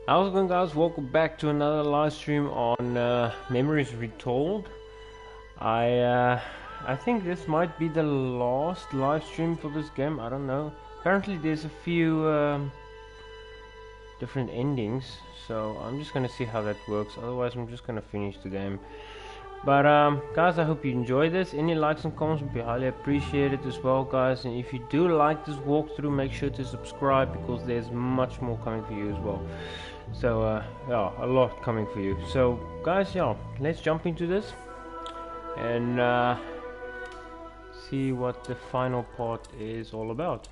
How's it going, guys? Welcome back to another live stream on Memories Retold. I think this might be the last live stream for this game. I don't know. Apparently there's a few different endings, so I'm just gonna see how that works. Otherwise I'm just gonna finish the game. But guys, I hope you enjoy this. Any likes and comments would be highly appreciated as well, guys. And if you do like this walkthrough, make sure to subscribe, because there's much more coming for you as well. So yeah, a lot coming for you. So guys, yeah, let's jump into this and see what the final part is all about.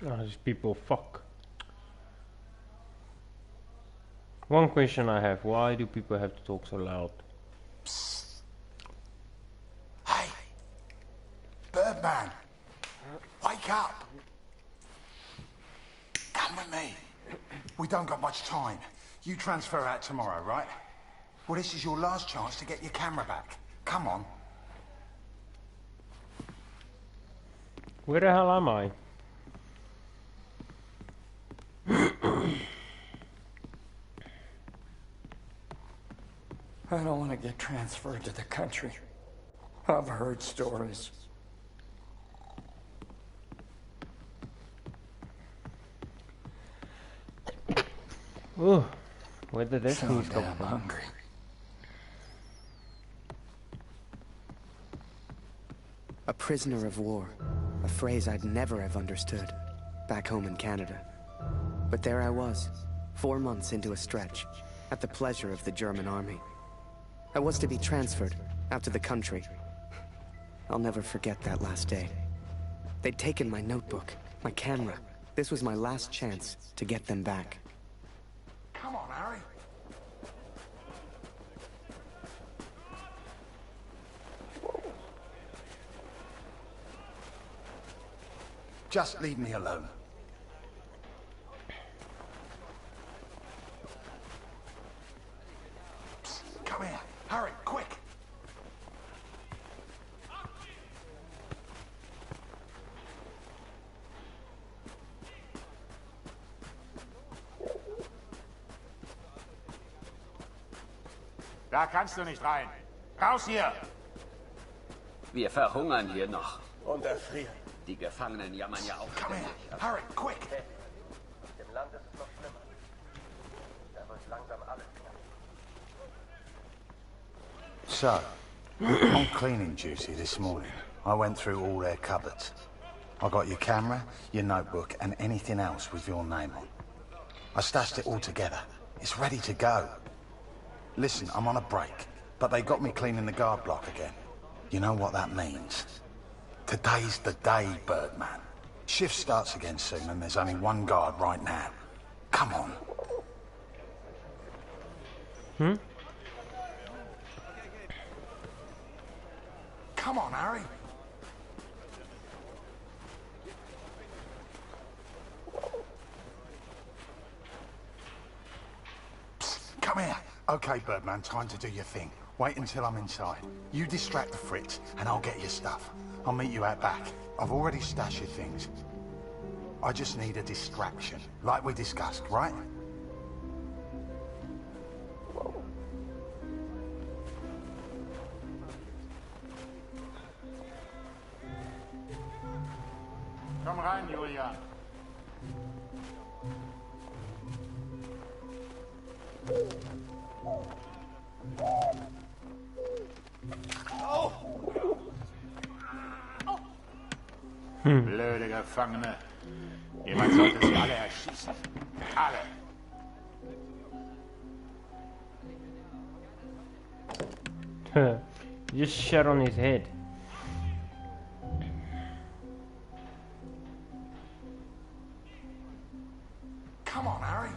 Oh, these people, fuck. One question I have: why do people have to talk so loud? Psst. Hey, Birdman, wake up. Come with me. We don't got much time. You transfer out tomorrow, right? Well, this is your last chance to get your camera back. Come on. Where the hell am I? I don't want to get transferred to the country. I've heard stories. Ooh, where did this So news come damn from? hungry. A prisoner of war, a phrase I'd never have understood back home in Canada. But there I was, 4 months into a stretch, at the pleasure of the German army. I was to be transferred out to the country. I'll never forget that last day. They'd taken my notebook, my camera. This was my last chance to get them back. Come on, Harry. Just leave me alone. Psst, come here. Hurry, quick. Da kannst du nicht rein. Raus hier! Wir verhungern hier noch. Und erfrieren. Die Gefangenen jammern ja auch Come ständig. here. Hurry, quick. Im Land ist es noch schlimmer. Da wird langsam alles knapp. So, I'm cleaning duty this morning. I went through all their cupboards. I got your camera, your notebook, and anything else with your name on. I stashed it all together. It's ready to go. Listen, I'm on a break, but they got me cleaning the guard block again. You know what that means? Today's the day, Birdman. Shift starts again soon, and there's only one guard right now. Come on. Come on, Harry. Psst, come here. Okay, Birdman, time to do your thing. Wait until I'm inside. You distract the Fritz, and I'll get your stuff. I'll meet you out back. I've already stashed your things. I just need a distraction, like we discussed, right? Komm rein, Julian. Blöde Gefangene. Jemand sollte sie alle erschießen. Alle. Just shot on his head. Come on, Harry.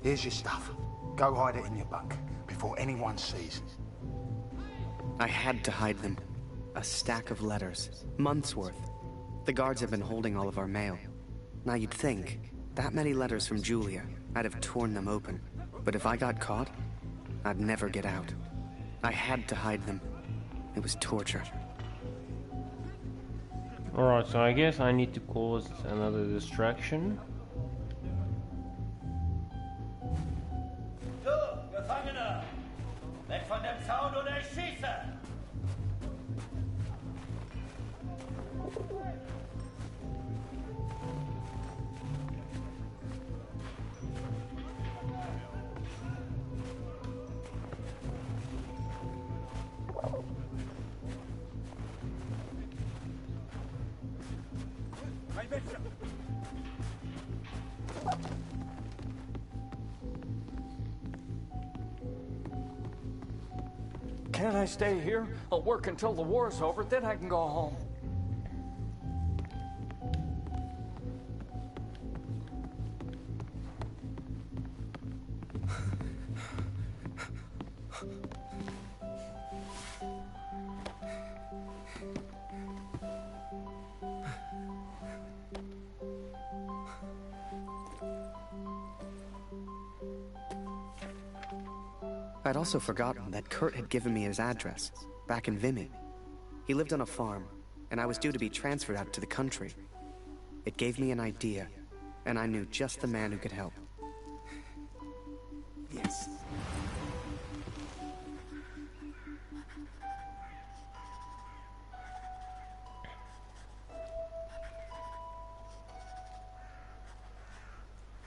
Here's your stuff. Go hide it in your bunk. before anyone sees. I had to hide them. A stack of letters. Months' worth. The guards have been holding all of our mail. Now you'd think, that many letters from Julia, I'd have torn them open. But if I got caught, I'd never get out. I had to hide them. It was torture. Alright, so I guess I need to cause another distraction. Du, Gefangener! Weg von dem Zaun oder ich schieße! Can't I stay here? I'll work until the war's over, then I can go home. I'd also forgotten that Kurt had given me his address, back in Vimy. He lived on a farm, and I was due to be transferred out to the country. It gave me an idea, and I knew just the man who could help. Yes.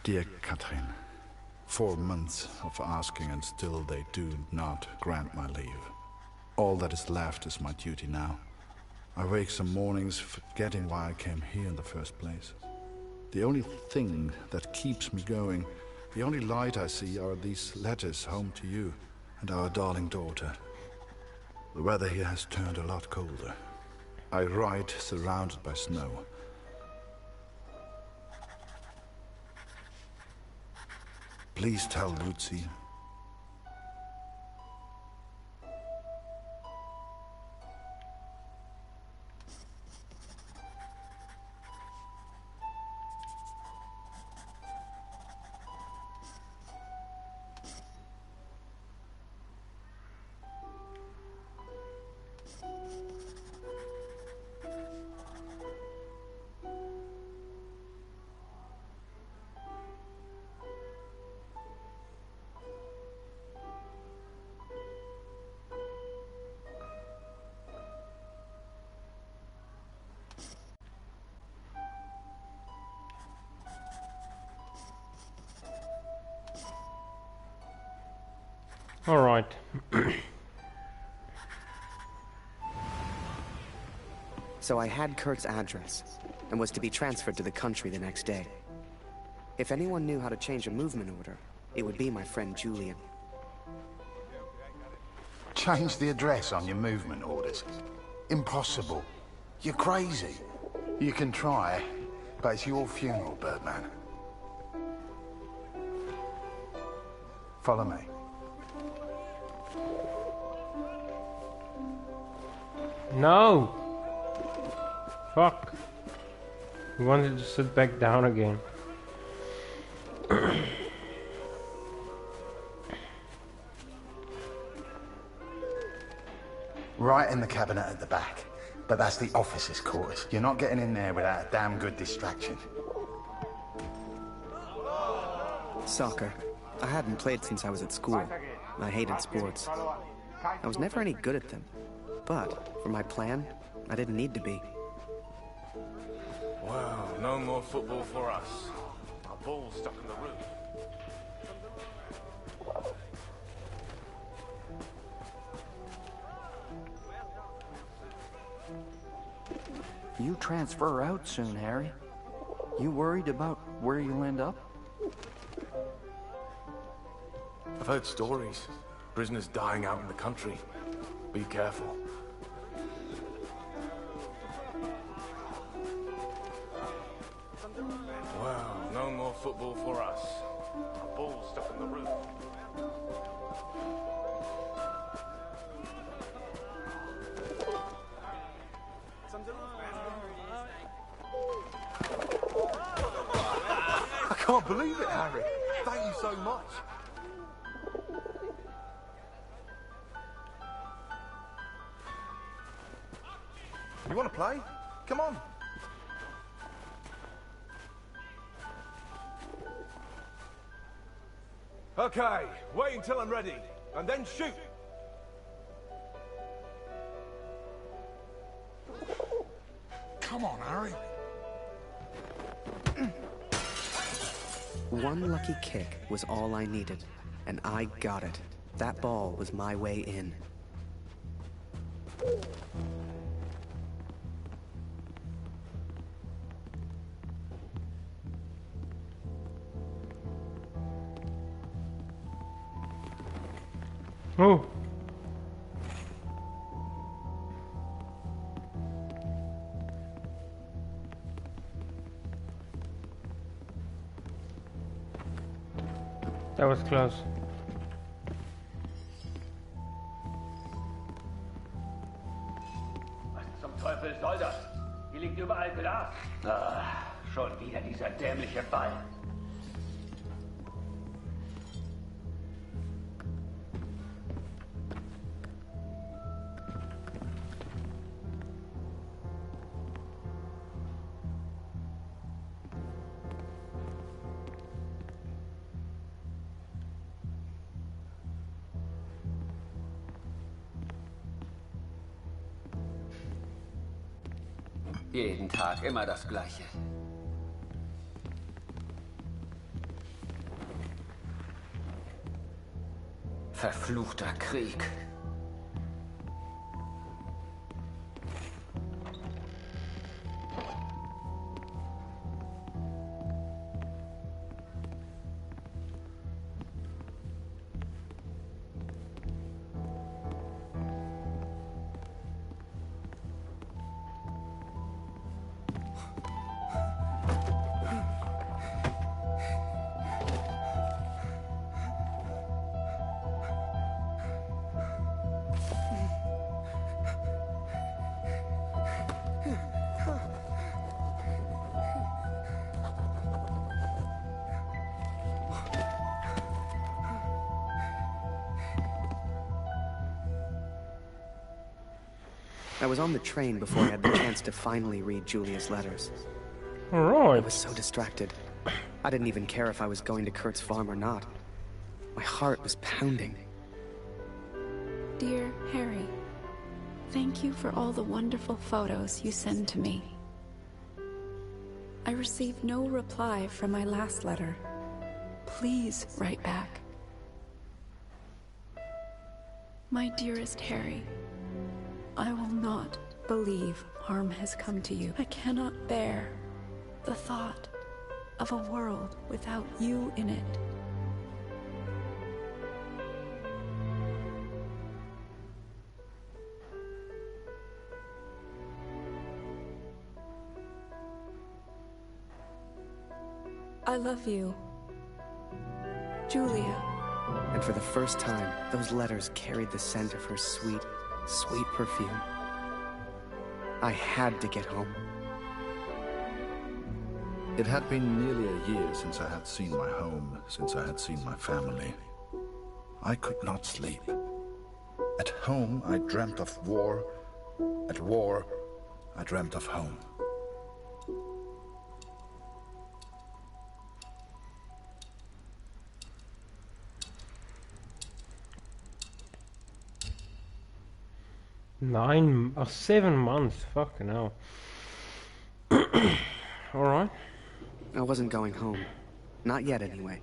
Dear Catherine, 4 months of asking and still they do not grant my leave. All that is left is my duty now. I wake some mornings forgetting why I came here in the first place. The only thing that keeps me going, the only light I see are these letters home to you and our darling daughter. The weather here has turned a lot colder. I ride surrounded by snow. Please tell Lucy. Alright. So I had Kurt's address, and was to be transferred to the country the next day. If anyone knew how to change a movement order, it would be my friend Julian. Change the address on your movement orders. Impossible. You're crazy. You can try, but it's your funeral, Birdman. Follow me. No! Fuck. He wanted to sit back down again. Right in the cabinet at the back. But that's the officers' quarters. You're not getting in there without a damn good distraction. Soccer. I hadn't played since I was at school. I hated sports. I was never any good at them. But, for my plan, I didn't need to be. Wow, no more football for us. Our ball's stuck in the roof. You transfer out soon, Harry. You worried about where you'll end up? I've heard stories. Prisoners dying out in the country. Be careful. Wow, no more football for us. Our ball's stuck in the roof. I can't believe it, Harry. Thank you so much. You want to play? Come on. Okay, wait until I'm ready, and then shoot. Come on, Harry. One lucky kick was all I needed, and I got it. That ball was my way in. Oh. That was close. Was zum Teufel soll das? Hier liegt überall Glas. Ah, schon wieder dieser dämliche Ball. Jeden Tag immer das Gleiche. Verfluchter Krieg. I was on the train before I had the chance to finally read Julia's letters. I Alright. was so distracted. I didn't even care if I was going to Kurt's farm or not. My heart was pounding. Dear Harry, thank you for all the wonderful photos you send to me. I received no reply from my last letter. Please write back. My dearest Harry, I will not believe harm has come to you. I cannot bear the thought of a world without you in it. I love you, Julia. And for the first time, those letters carried the scent of her sweet, sweet perfume. I had to get home. It had been nearly a year since I had seen my home, since I had seen my family. I could not sleep. At home, I dreamt of war. At war, I dreamt of home. Or 7 months, fucking hell. Alright. I wasn't going home. Not yet, anyway.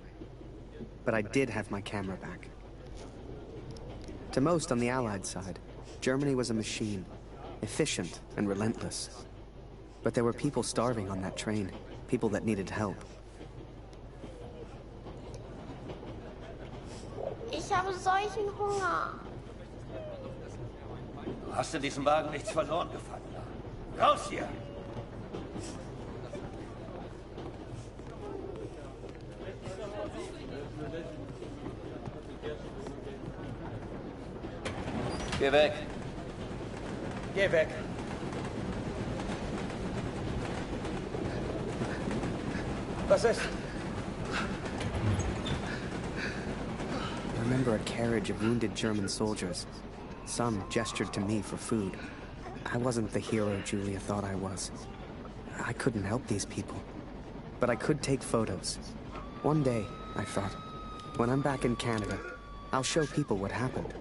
But I did have my camera back. To most on the Allied side, Germany was a machine, efficient and relentless. But there were people starving on that train, people that needed help. Ich habe solchen Hunger. Hast in diesem Wagen nichts verloren, Gefangener? Raus hier! Geh weg! Geh weg! Was ist? I remember a carriage of wounded German soldiers. Some gestured to me for food. I wasn't the hero Julia thought I was. I couldn't help these people. But I could take photos. One day, I thought, when I'm back in Canada, I'll show people what happened.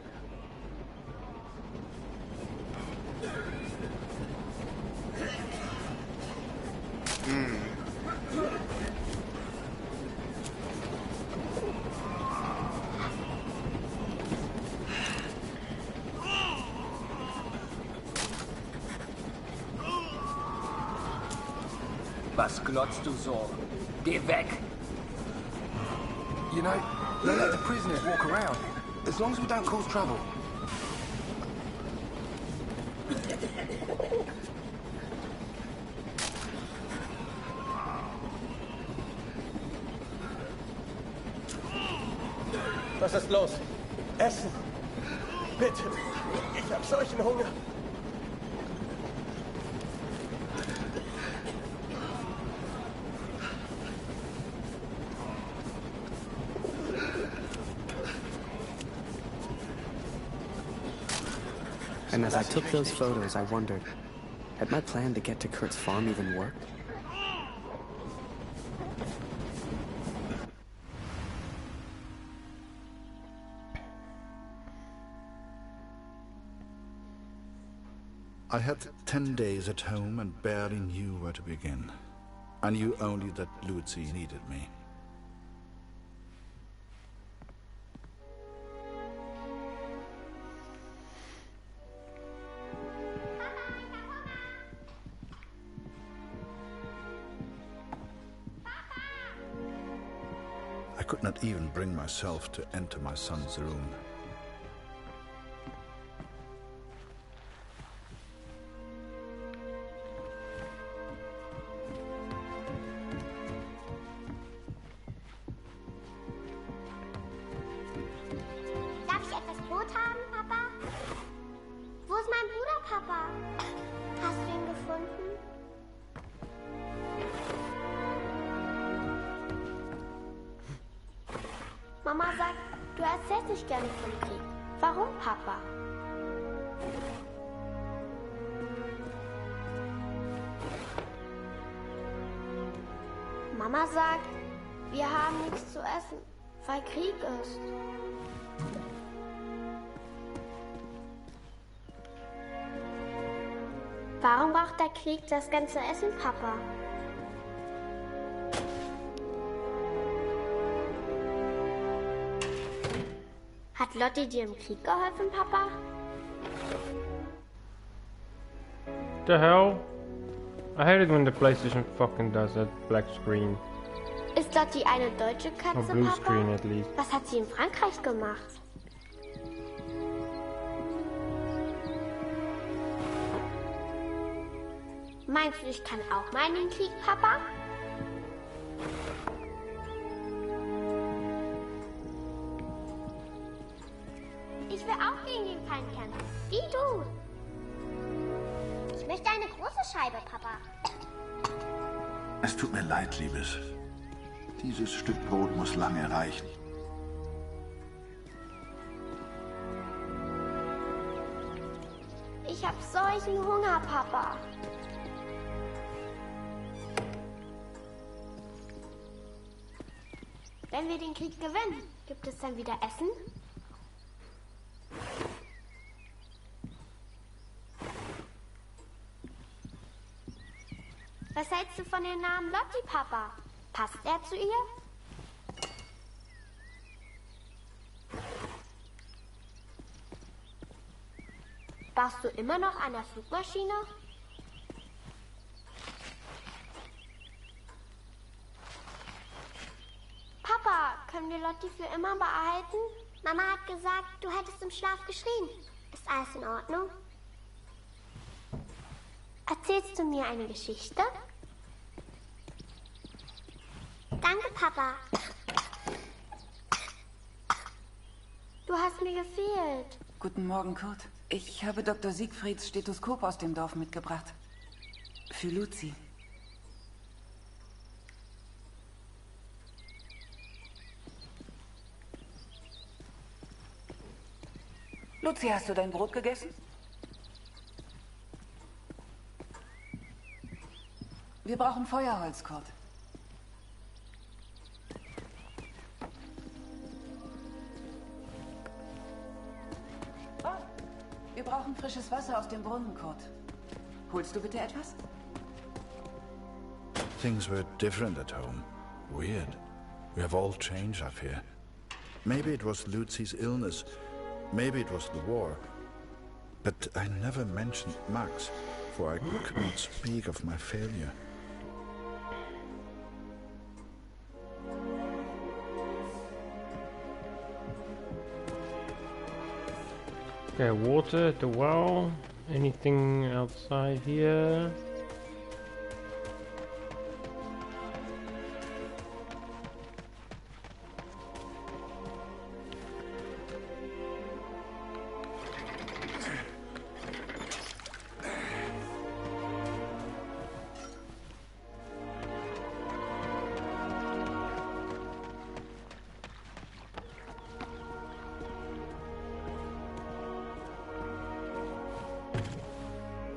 Was glotzt du so? Geh weg! You know, they let the prisoners walk around, as long as we don't cause trouble. Was ist los? Essen! Bitte! Ich hab solchen Hunger! And as I took those photos, I wondered, had my plan to get to Kurt's farm even worked? I had 10 days at home and barely knew where to begin. I knew only that Lucy needed me. I could not even bring myself to enter my son's room. Darf ich etwas Brot haben, Papa? Wo ist mein Bruder, Papa? Hast du ihn gefunden? Mama sagt, du erzählst nicht gerne vom Krieg. Warum, Papa? Mama sagt, wir haben nichts zu essen, weil Krieg ist. Warum braucht der Krieg das ganze Essen, Papa? Hat Lotti dir im Krieg geholfen, Papa? The hell? I hate it when the PlayStation fucking does that black screen. Ist Lotti eine deutsche Or Katze, blue Papa? screen at least. Was hat sie in Frankreich gemacht? Meinst du, ich kann auch mal in den Krieg, Papa? Ich will auch gegen den Feind kämpfen. Wie du. Ich möchte eine große Scheibe, Papa. Es tut mir leid, Liebes. Dieses Stück Brot muss lange reichen. Ich hab solchen Hunger, Papa. Wenn wir den Krieg gewinnen, gibt es dann wieder Essen? Was hältst du von dem Namen Lotti, Papa? Passt er zu ihr? Baust du immer noch an der Flugmaschine? Papa, können wir Lotti für immer behalten? Mama hat gesagt, du hättest im Schlaf geschrien. Ist alles in Ordnung? Erzählst du mir eine Geschichte? Danke, Papa. Du hast mir gefehlt. Guten Morgen, Kurt. Ich habe Dr. Siegfrieds Stethoskop aus dem Dorf mitgebracht. Für Lucy. Lucy, hast du dein Brot gegessen? Wir brauchen Feuerholz, Kurt. Wir brauchen frisches Wasser aus dem Brunnen, Kurt. Holst du bitte etwas? Things were different at home. Weird. We have all changed up here. Maybe it was Lucy's illness. Maybe it was the war. But I never mentioned Max, for I could not speak of my failure. Okay, water at the well. Anything outside here?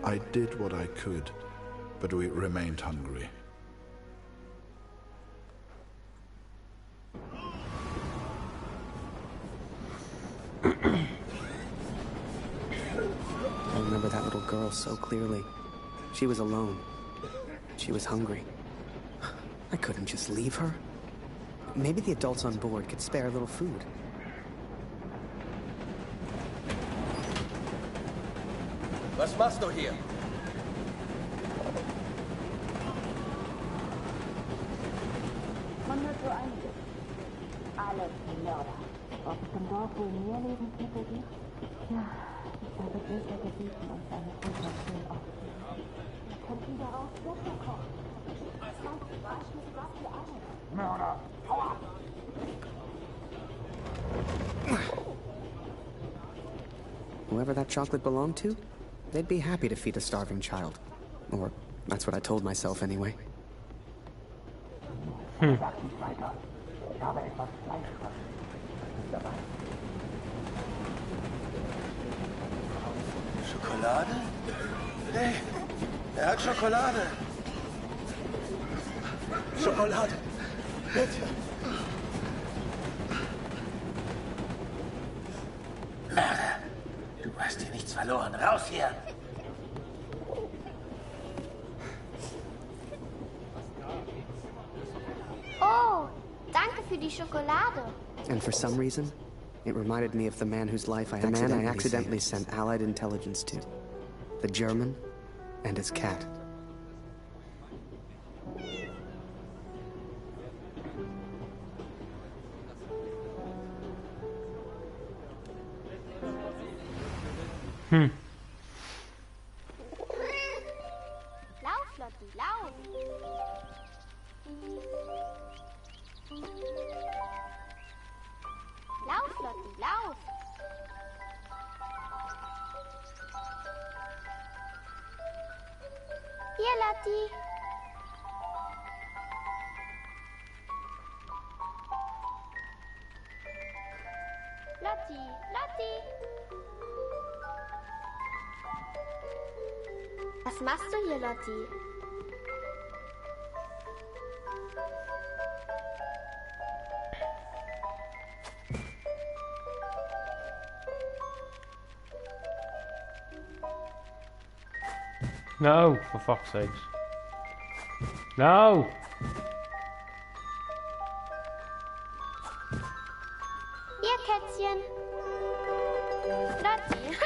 I did what I could, but we remained hungry. I remember that little girl so clearly. She was alone. She was hungry. I couldn't just leave her. Maybe the adults on board could spare a little food. Was machst du hier? Man hört so einiges. Alles Mörder. Ob es im Dorf wohl mehr Lebensmittel gibt? Ja, ich habe Bücher gebeten und seine Brüder schön aufgeben. Wir könnten daraus Suppe kochen. 20 Beispiele Gott für alle. Mörder! Hau ab! Whoever that chocolate belonged to, they'd be happy to feed a starving child. Or, that's what I told myself anyway. Sag nicht weiter. Ich habe etwas Fleischfasses dabei. Schokolade? Hey, er hat Schokolade. Schokolade. Bitte. Mörder, du hast hier nichts verloren. Raus hier! Oh, danke für die Schokolade. And for some reason, it reminded me of the man whose life I accidentally sent Allied intelligence to. The German and his cat. Lauf, Lotti, lauf. Lauf, Lotti, lauf. Hier, Lotti. Lotti, Lotti. Was machst du hier, Lotti? No, for fuck's sakes. No! Hier, Kätzchen. Lotti.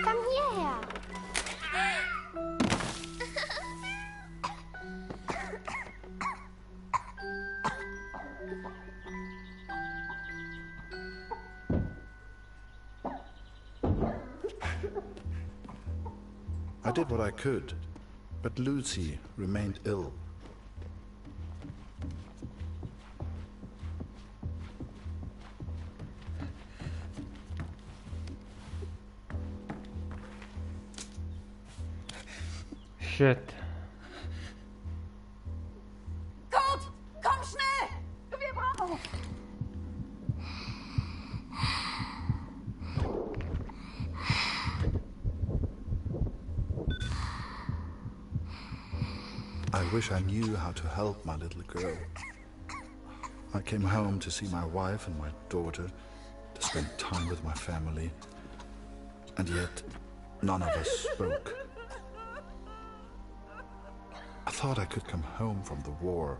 Komm hierher. I did what I could, but Lucy remained ill. Shit. Kurt, komm schnell! Wir brauchen... wish I knew how to help my little girl. I came home to see my wife and my daughter, to spend time with my family, and yet none of us spoke. I thought I could come home from the war.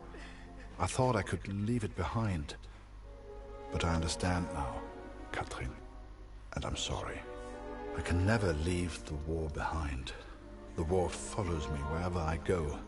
I thought I could leave it behind. But I understand now, Katrin, and I'm sorry. I can never leave the war behind. The war follows me wherever I go.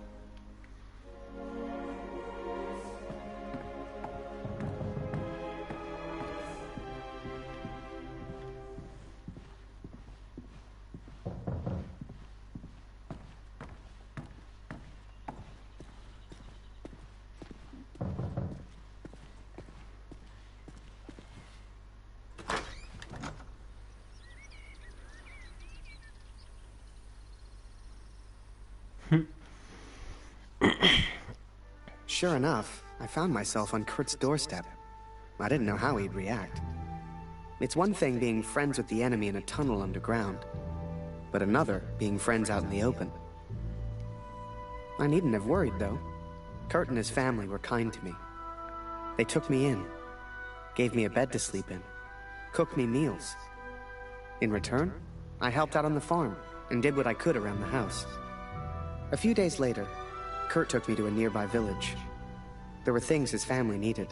Sure enough, I found myself on Kurt's doorstep. I didn't know how he'd react. It's one thing being friends with the enemy in a tunnel underground, but another being friends out in the open. I needn't have worried, though. Kurt and his family were kind to me. They took me in, gave me a bed to sleep in, cooked me meals. In return, I helped out on the farm and did what I could around the house. A few days later, Kurt took me to a nearby village. There were things his family needed.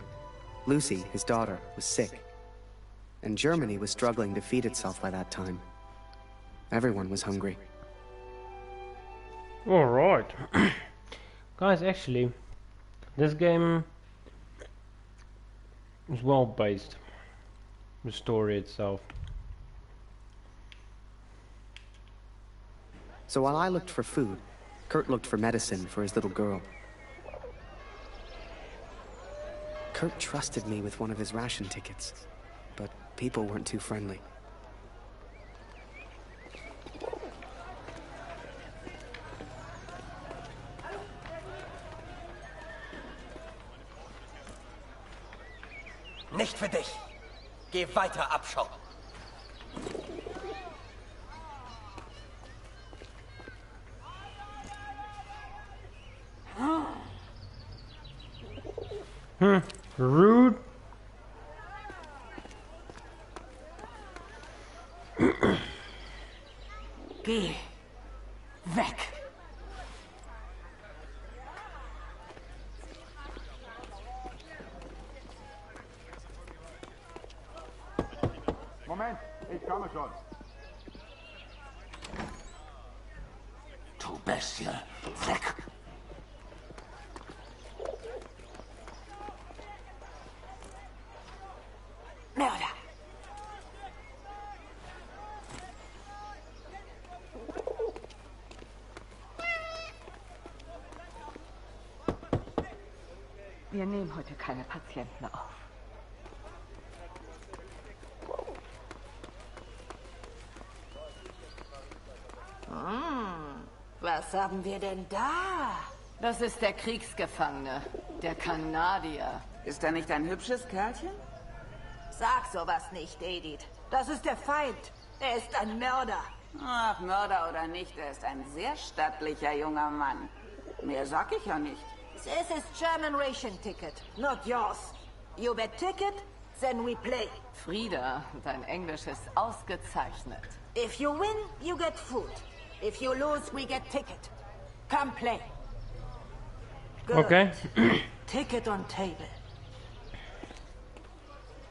Lucy, his daughter, was sick. And Germany was struggling to feed itself by that time. Everyone was hungry. Alright. Guys, actually, this game is well based. The story itself. So while I looked for food, Kurt looked for medicine for his little girl. Kurt trusted me with one of his ration tickets, but people weren't too friendly. Nicht für dich. Geh weiter, Abschaum. Rude. Geh. Weg. Moment, ich komme schon. Du Bestie, weg. Mörder. Wir nehmen heute keine Patienten auf. Was haben wir denn da? Das ist der Kriegsgefangene, der Kanadier. Ist er nicht ein hübsches Kerlchen? Sag sowas nicht, Edith. Das ist der Feind. Er ist ein Mörder. Ach, Mörder oder nicht, er ist ein sehr stattlicher junger Mann. Mehr sag ich ja nicht. This is German ration ticket, not yours. You bet ticket, then we play. Frieda, dein Englisch ist ausgezeichnet. If you win, you get food. If you lose, we get ticket. Come play. Good. Okay. Ticket on table.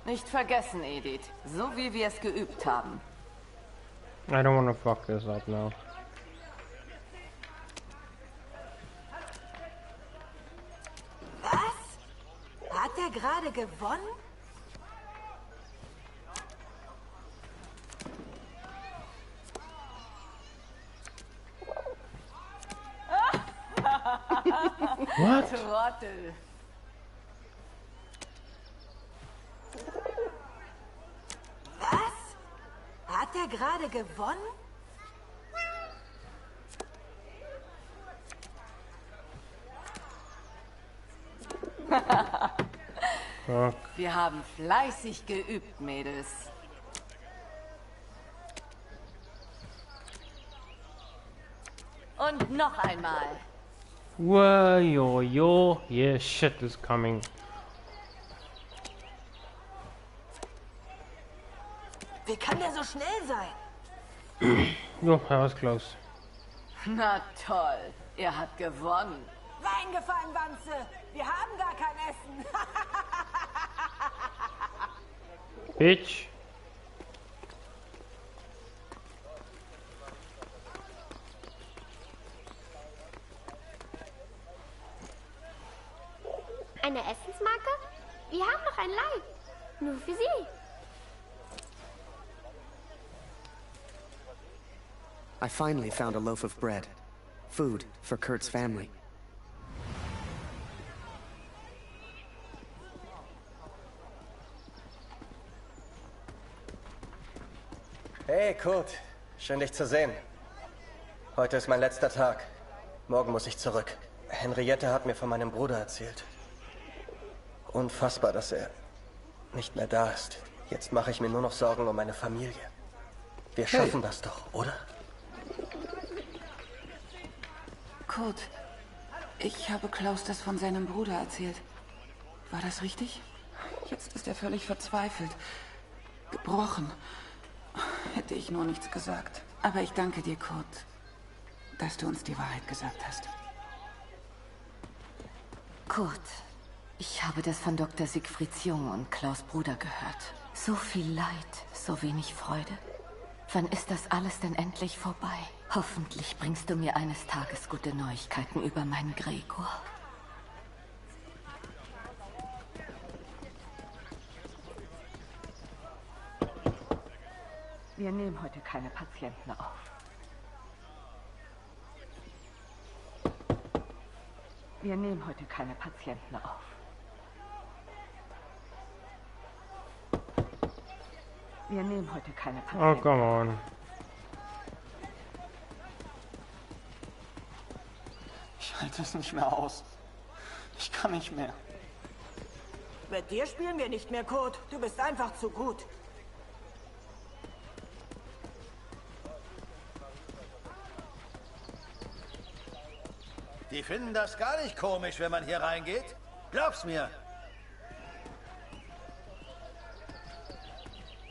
Nicht vergessen, Edith. So wie wir es geübt haben. I don't want to fuck this up now. Was? Hat er gerade gewonnen? What? Trottel. Was? Hat er gerade gewonnen? Fuck. Wir haben fleißig geübt, Mädels. Und noch einmal. Whoa, yo, yeah, shit is coming. Wie kann der so schnell sein? Oh, that was close. Na toll, er hat gewonnen. Reingefallen, Wanze. Wir haben gar kein Essen. Bitch. Eine Essensmarke? Wir haben noch ein Leib. Nur für Sie. I finally found a loaf of bread. Food for Kurt's family. Hey, Kurt. Schön, dich zu sehen. Heute ist mein letzter Tag. Morgen muss ich zurück. Henriette hat mir von meinem Bruder erzählt. Unfassbar, dass er nicht mehr da ist. Jetzt mache ich mir nur noch Sorgen um meine Familie. Wir schaffen das doch, oder? Kurt, ich habe Klaus das von seinem Bruder erzählt. War das richtig? Jetzt ist er völlig verzweifelt. Gebrochen. Hätte ich nur nichts gesagt. Aber ich danke dir, Kurt, dass du uns die Wahrheit gesagt hast. Kurt, ich habe das von Dr. Siegfrieds Jung und Klaus' Bruder gehört. So viel Leid, so wenig Freude. Wann ist das alles denn endlich vorbei? Hoffentlich bringst du mir eines Tages gute Neuigkeiten über meinen Gregor. Wir nehmen heute keine Patienten auf. Wir nehmen heute keine Patienten auf. Wir nehmen heute keine Patienten. Oh, come on. Ich halte es nicht mehr aus. Ich kann nicht mehr. Mit dir spielen wir nicht mehr, Kurt. Du bist einfach zu gut. Die finden das gar nicht komisch, wenn man hier reingeht. Glaub's mir.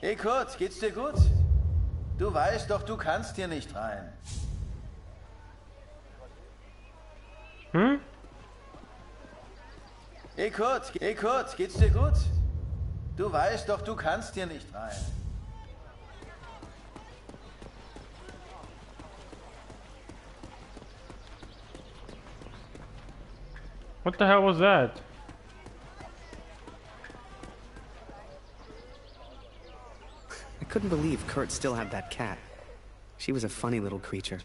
Hey Kurt, geht's dir gut? Du weißt doch, du kannst hier nicht rein. Hm? Hey Kurt, geht's dir gut? Du weißt doch, du kannst hier nicht rein. What the hell was that? I couldn't believe Kurt still had that cat. She was a funny little creature.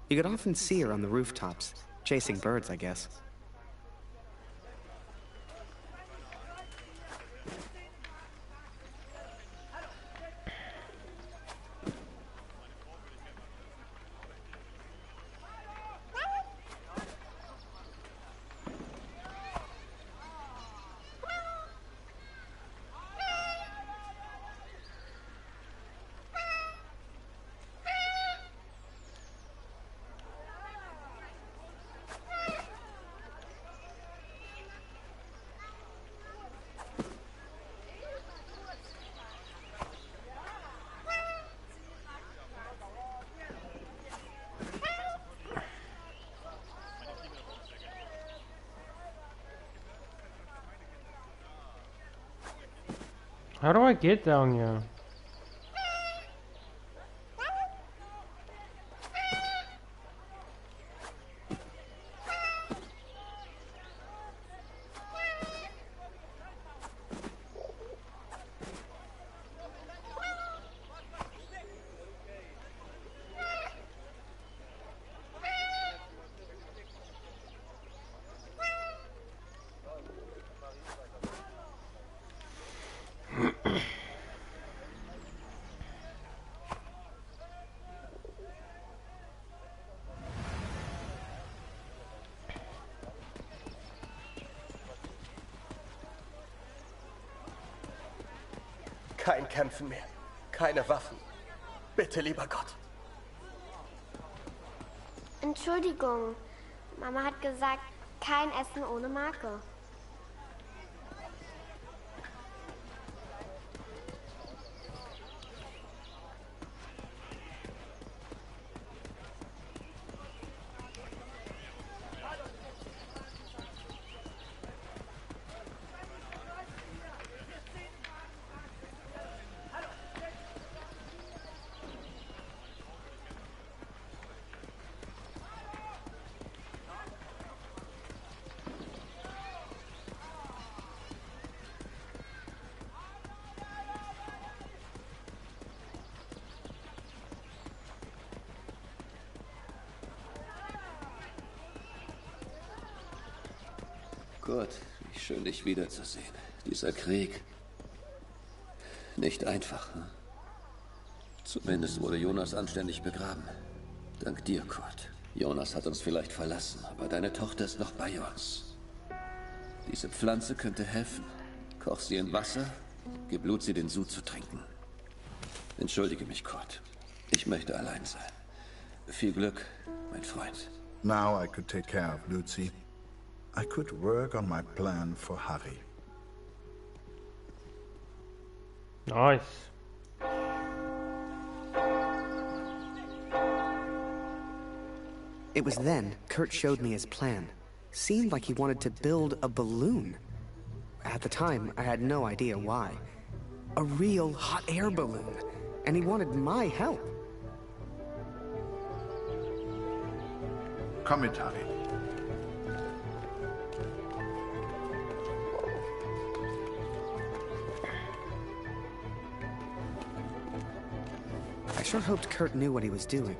You could often see her on the rooftops, chasing birds, I guess. How do I get down here? Kein Kämpfen mehr. Keine Waffen. Bitte, lieber Gott. Entschuldigung. Mama hat gesagt, Kein Essen ohne Marke. Kurt, wie schön, dich wiederzusehen. Dieser Krieg. Nicht einfach, hm? Zumindest wurde Jonas anständig begraben. Dank dir, Kurt. Jonas hat uns vielleicht verlassen, aber deine Tochter ist noch bei uns. Diese Pflanze könnte helfen. Koch sie in Wasser, gib Lucy den Sud zu trinken. Entschuldige mich, Kurt. Ich möchte allein sein. Viel Glück, mein Freund. Now I could take care of Lucy. I could work on my plan for Harry. Nice. It was then Kurt showed me his plan. Seemed like he wanted to build a balloon. At the time, I had no idea why. A real hot air balloon. And he wanted my help. Come with Harry. I sure hoped Kurt knew what he was doing.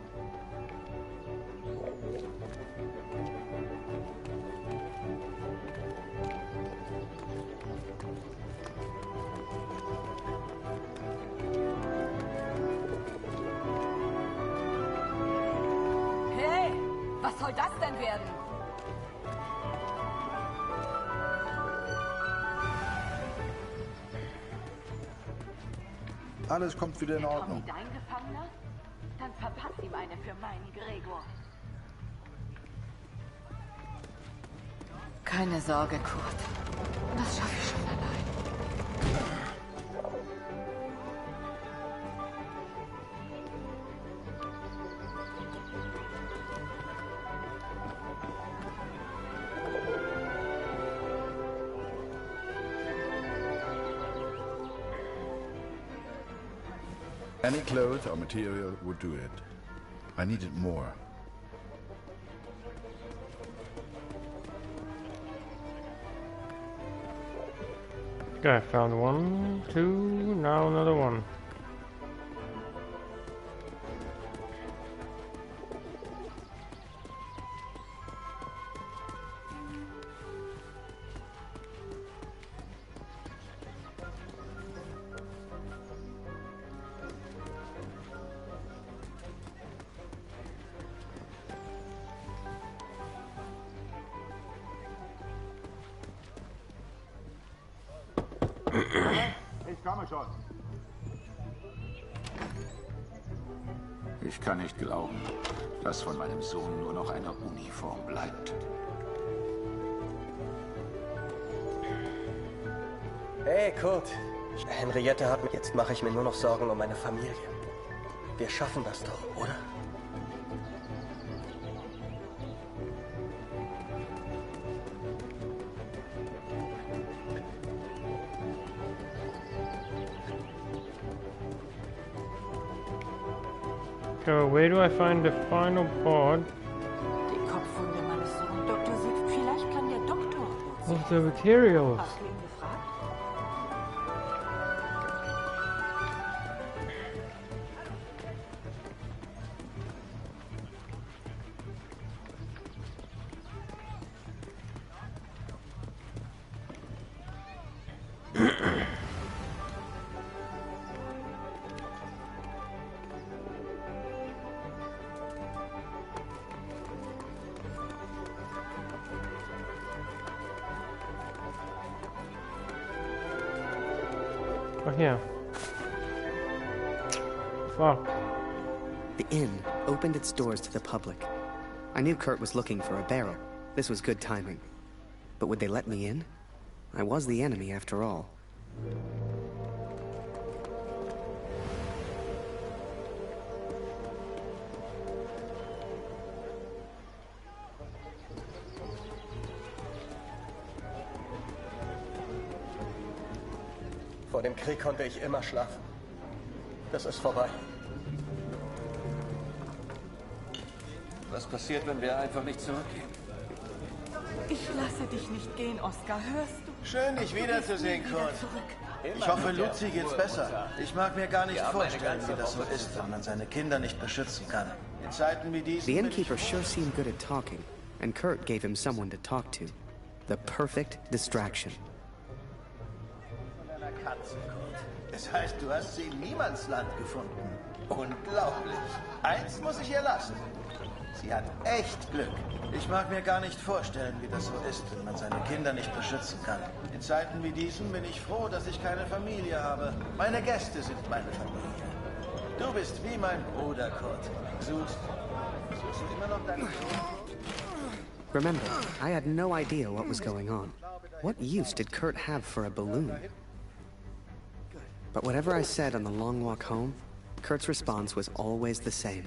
Hey, was soll das denn werden? Alles kommt wieder in Ordnung. Tommy dein Gefangener? Dann verpass ihm eine für meinen Gregor. Keine Sorge, Kurt. Das schaffe ich schon allein. Any clothes or material would do it. I needed more. Okay, I found one, two, now another one. Ich komme schon. Ich kann nicht glauben, dass von meinem Sohn nur noch eine Uniform bleibt. Hey, Kurt. Henriette hat mich. Jetzt mache ich mir nur noch Sorgen um meine Familie. Wir schaffen das doch, oder? So, where do I find the final part Die Kopfwunde meines Sohnes, Dr. Sieg. Vielleicht kann der Doktor of the materials? Hast du ihn gefragt? Oh, yeah. Fuck. The inn opened its doors to the public. I knew Kurt was looking for a barrel. This was good timing. But would they let me in? I was the enemy after all. Vor dem Krieg konnte ich immer schlafen. Das ist vorbei. Was passiert, wenn wir einfach nicht zurückgehen? Ich lasse dich nicht gehen, Oscar. Hörst du? Schön, dich wiederzusehen, Kurt. Ich hoffe, Luzi geht's besser. Ich mag mir gar nicht vorstellen, wie das so ist, wenn man seine Kinder nicht beschützen kann. In Zeiten wie diesen... The innkeeper sure seemed good at talking, and Kurt gave him someone to talk to. The perfect distraction. Katze, Kurt. Es heißt, du hast sie im Niemandsland gefunden. Unglaublich. Eins muss ich ihr lassen. Sie hat echt Glück. Ich mag mir gar nicht vorstellen, wie das so ist, wenn man seine Kinder nicht beschützen kann. In Zeiten wie diesen bin ich froh, dass ich keine Familie habe. Meine Gäste sind meine Familie. Du bist wie mein Bruder, Kurt. Suchst du immer noch deinen Sohn? Remember, I had no idea what was going on. What use did Kurt have for a balloon? But whatever I said on the long walk home, Kurt's response was always the same.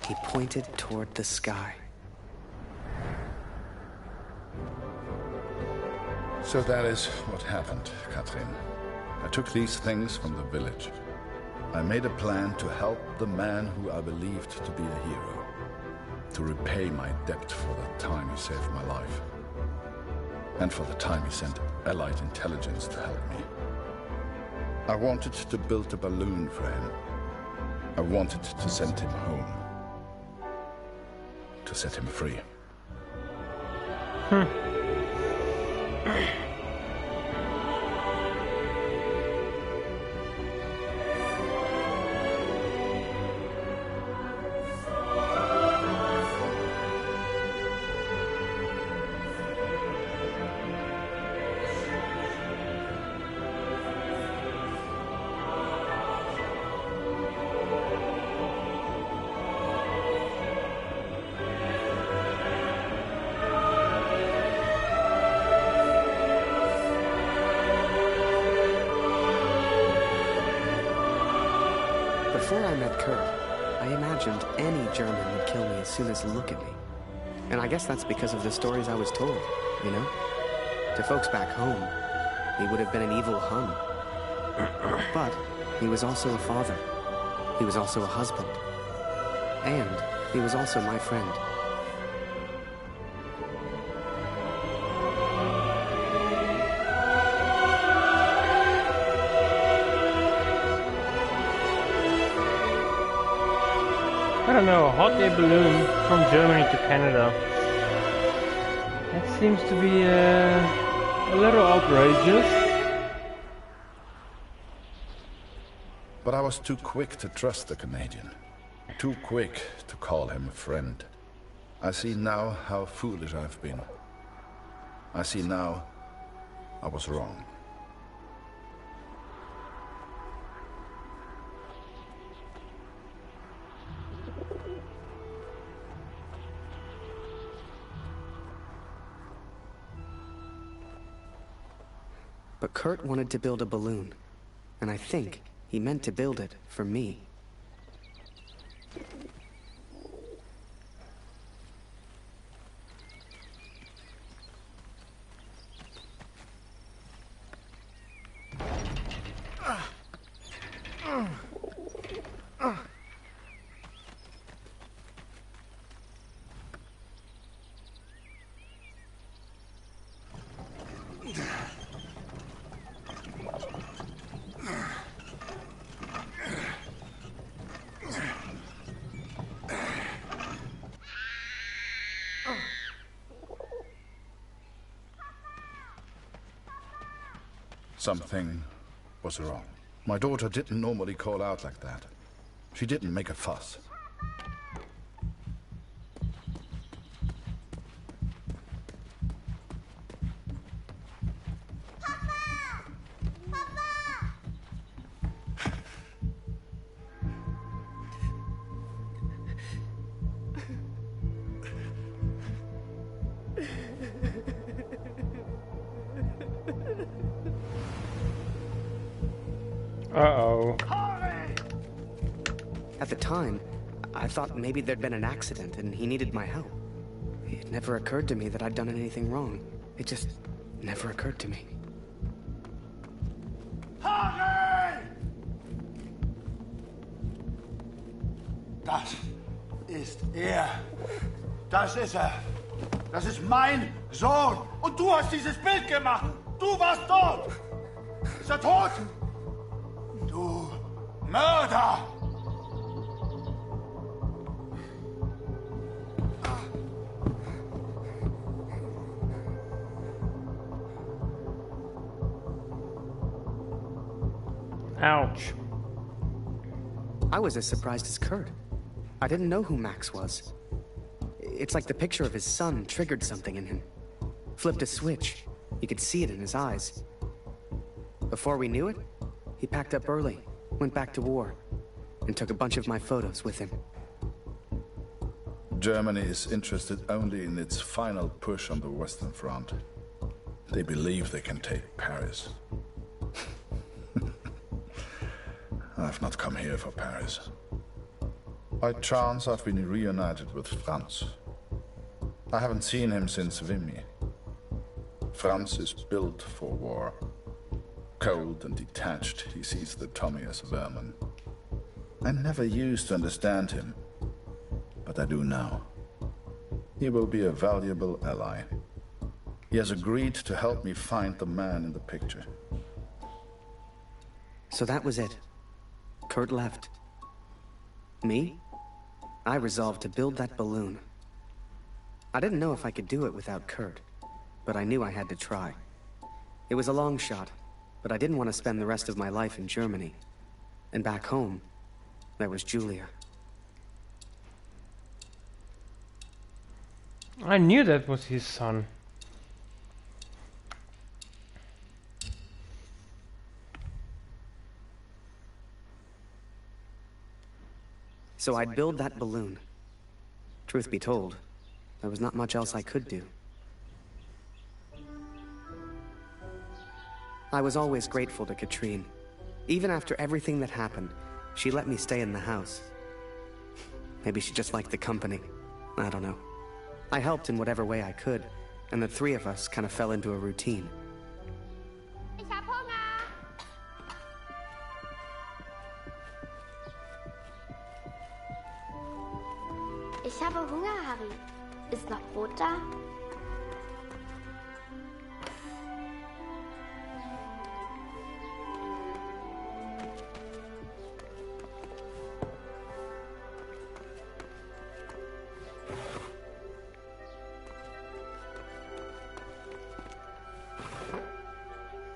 He pointed toward the sky. So that is what happened, Catherine. I took these things from the village. I made a plan to help the man who I believed to be a hero. To repay my debt for the time he saved my life. And for the time he sent Allied intelligence to help me. I wanted to build a balloon for him. I wanted to send him home. To set him free. Before I met Kurt, I imagined any German would kill me as soon as look at me. And I guess that's because of the stories I was told, you know? To folks back home, he would have been an evil Hun. But he was also a father. He was also a husband. And he was also my friend. I don't know, a hot air balloon from Germany to Canada. That seems to be a little outrageous. But I was too quick to trust the Canadian. Too quick to call him a friend. I see now how foolish I've been. I see now I was wrong. But Kurt wanted to build a balloon, and I think he meant to build it for me. Something was wrong. My daughter didn't normally call out like that. She didn't make a fuss. Uh-oh. At the time, I thought maybe there'd been an accident and he needed my help. It never occurred to me that I'd done anything wrong. It just never occurred to me. Harry! Das ist er. Das ist er. Das ist mein Sohn. Und du hast dieses Bild gemacht. Du warst dort. Ist er tot? Du Mörder! Ouch. I was as surprised as Kurt. I didn't know who Max was. It's like the picture of his son triggered something in him. Flipped a switch. You could see it in his eyes. Before we knew it, he packed up early, went back to war, and took a bunch of my photos with him. Germany is interested only in its final push on the Western Front. They believe they can take Paris. I've not come here for Paris. By chance, I've been reunited with Franz. I haven't seen him since Vimy. Franz is built for war. Cold and detached, he sees the Tommy as vermin. I never used to understand him, but I do now. He will be a valuable ally. He has agreed to help me find the man in the picture. So that was it. Kurt left. Me? I resolved to build that balloon. I didn't know if I could do it without Kurt, but I knew I had to try. It was a long shot, but I didn't want to spend the rest of my life in Germany. And back home, there was Julia. I knew that was his son. So I'd build that balloon. Truth be told, there was not much else I could do. I was always grateful to Katrine. Even after everything that happened, she let me stay in the house. Maybe she just liked the company. I don't know. I helped in whatever way I could, and the three of us kind of fell into a routine. Ich hab Hunger. Ich habe Hunger, Harry. Ist noch Brot da?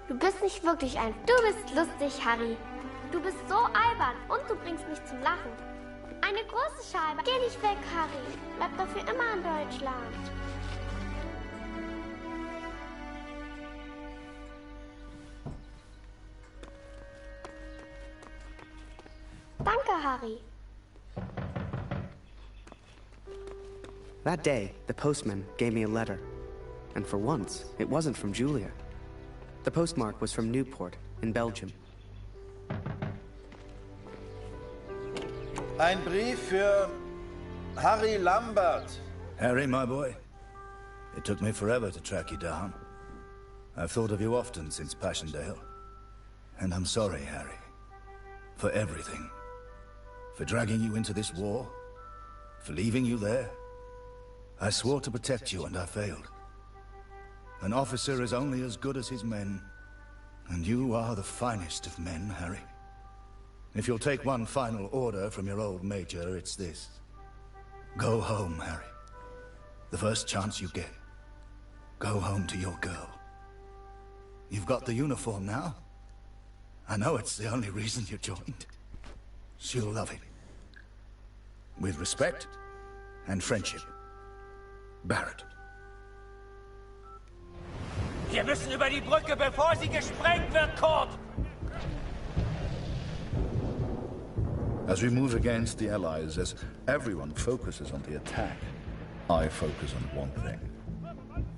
Du bist nicht wirklich ein... Du bist lustig, Harry. Du bist so albern und du bringst mich zum Lachen. Eine große Scheibe. Geh nicht weg, Harry. Bleib doch für immer in Deutschland. Danke, Harry. That day, the postman gave me a letter. And for once, it wasn't from Julia. The postmark was from Newport, in Belgium. Ein Brief für Harry Lambert. Harry, my boy. It took me forever to track you down. I've thought of you often since Passchendaele. And I'm sorry, Harry. For everything. For dragging you into this war. For leaving you there. I swore to protect you and I failed. An officer is only as good as his men. And you are the finest of men, Harry. If you'll take one final order from your old major, it's this. Go home, Harry. The first chance you get. Go home to your girl. You've got the uniform now. I know it's the only reason you joined. She'll love it. With respect and friendship. Barrett. Wir müssen über die Brücke, bevor sie gesprengt wird, Kurt! As we move against the Allies, as everyone focuses on the attack, I focus on one thing.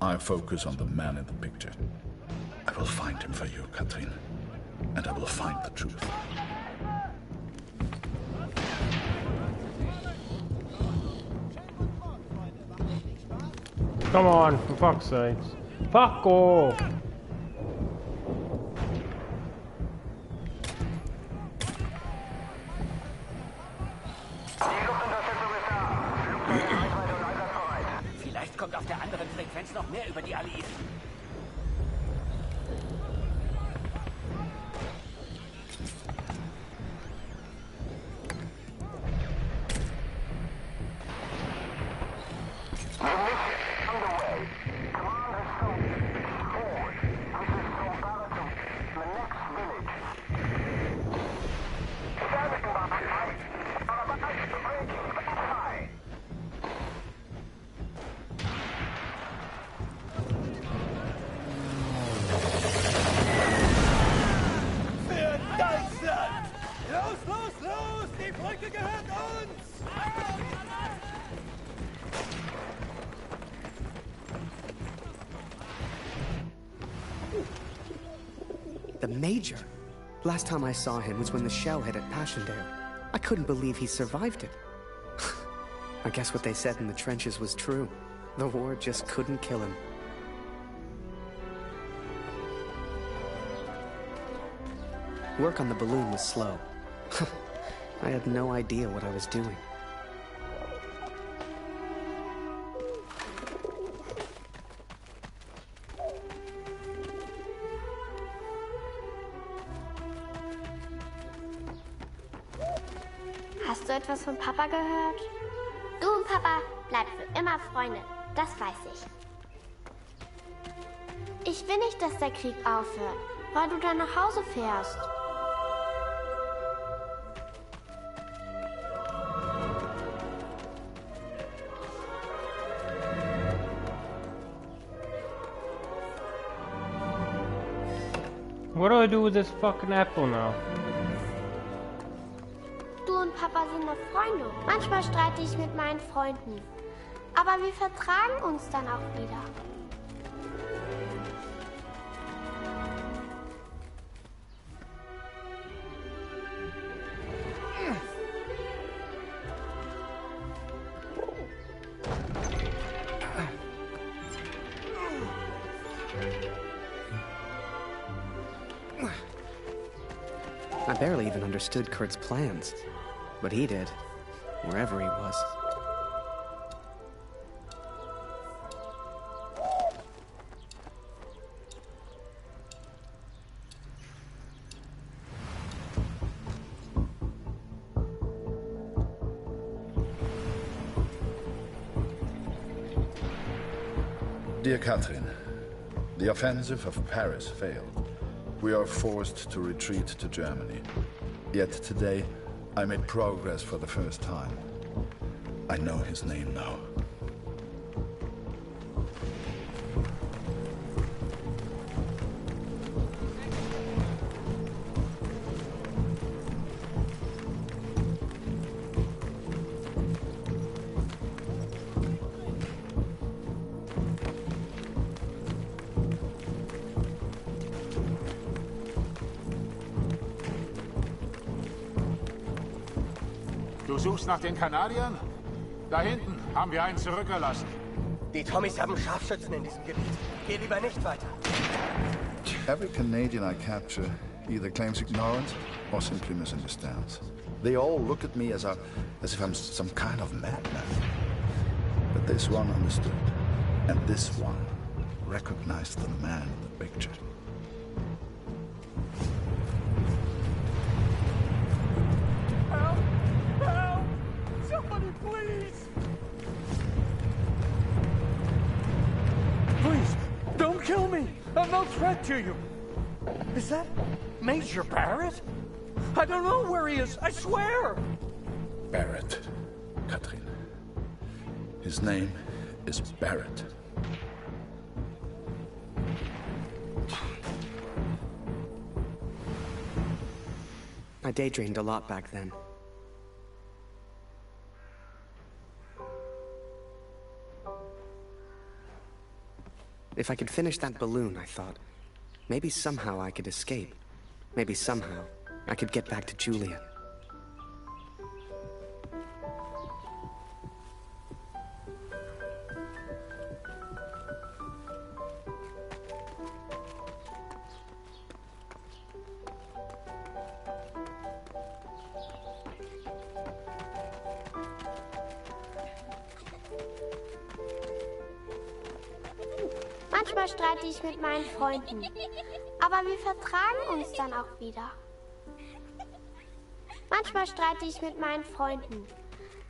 I focus on the man in the picture. I will find him for you, Katrine. and I will find the truth. Come on, for fuck's sakes. Fuck off! Vielleicht kommt auf der anderen Frequenz noch mehr über die Alliierten. The Major? Last time I saw him was when the shell hit at Passchendaele. I couldn't believe he survived it. I guess what they said in the trenches was true. The war just couldn't kill him. Work on the balloon was slow. I had no idea what I was doing. Hast du etwas von Papa gehört? Du und Papa bleibt für immer Freunde, das weiß ich. Ich will nicht, dass der Krieg aufhört, weil du dann nach Hause fährst. What do I do with this fucking apple now? Du und Papa sind noch Freunde. Manchmal streite ich mit meinen Freunden. Aber wir vertragen uns dann auch wieder. I barely even understood Kurt's plans. But he did, wherever he was. Dear Catherine, the offensive of Paris failed. We are forced to retreat to Germany. Yet today, I made progress for the first time. I know his name now. Du suchst nach den Kanadiern? Da hinten haben wir einen zurückgelassen. Die Tommys haben Scharfschützen in diesem Gebiet. Geh lieber nicht weiter. Every Canadian I capture either claims ignorance or simply misunderstands. They all look at me as if I'm some kind of madman. But this one understood, and this one recognized the man in the picture. Help! Help! Somebody, please! Please, don't kill me! I'm no threat to you! Is that Major Barrett? I don't know where he is, I swear! Barrett, Catherine. His name is Barrett. I daydreamed a lot back then. If I could finish that balloon, I thought, maybe somehow I could escape. Maybe somehow I could get back to Julia. Manchmal streite ich mit meinen Freunden, aber wir vertragen uns dann auch wieder. Manchmal streite ich mit meinen Freunden,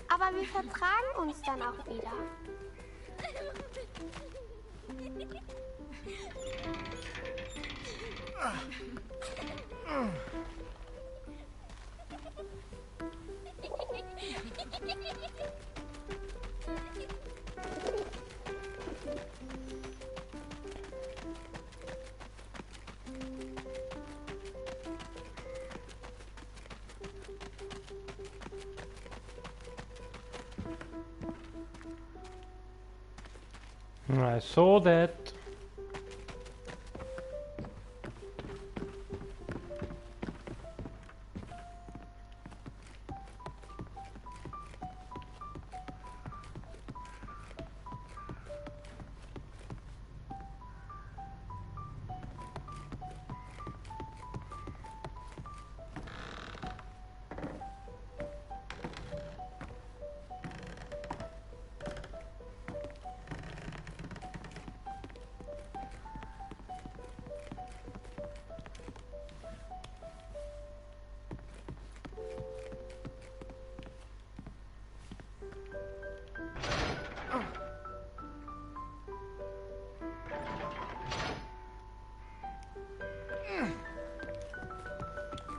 aber wir vertragen uns dann auch wieder. I saw that.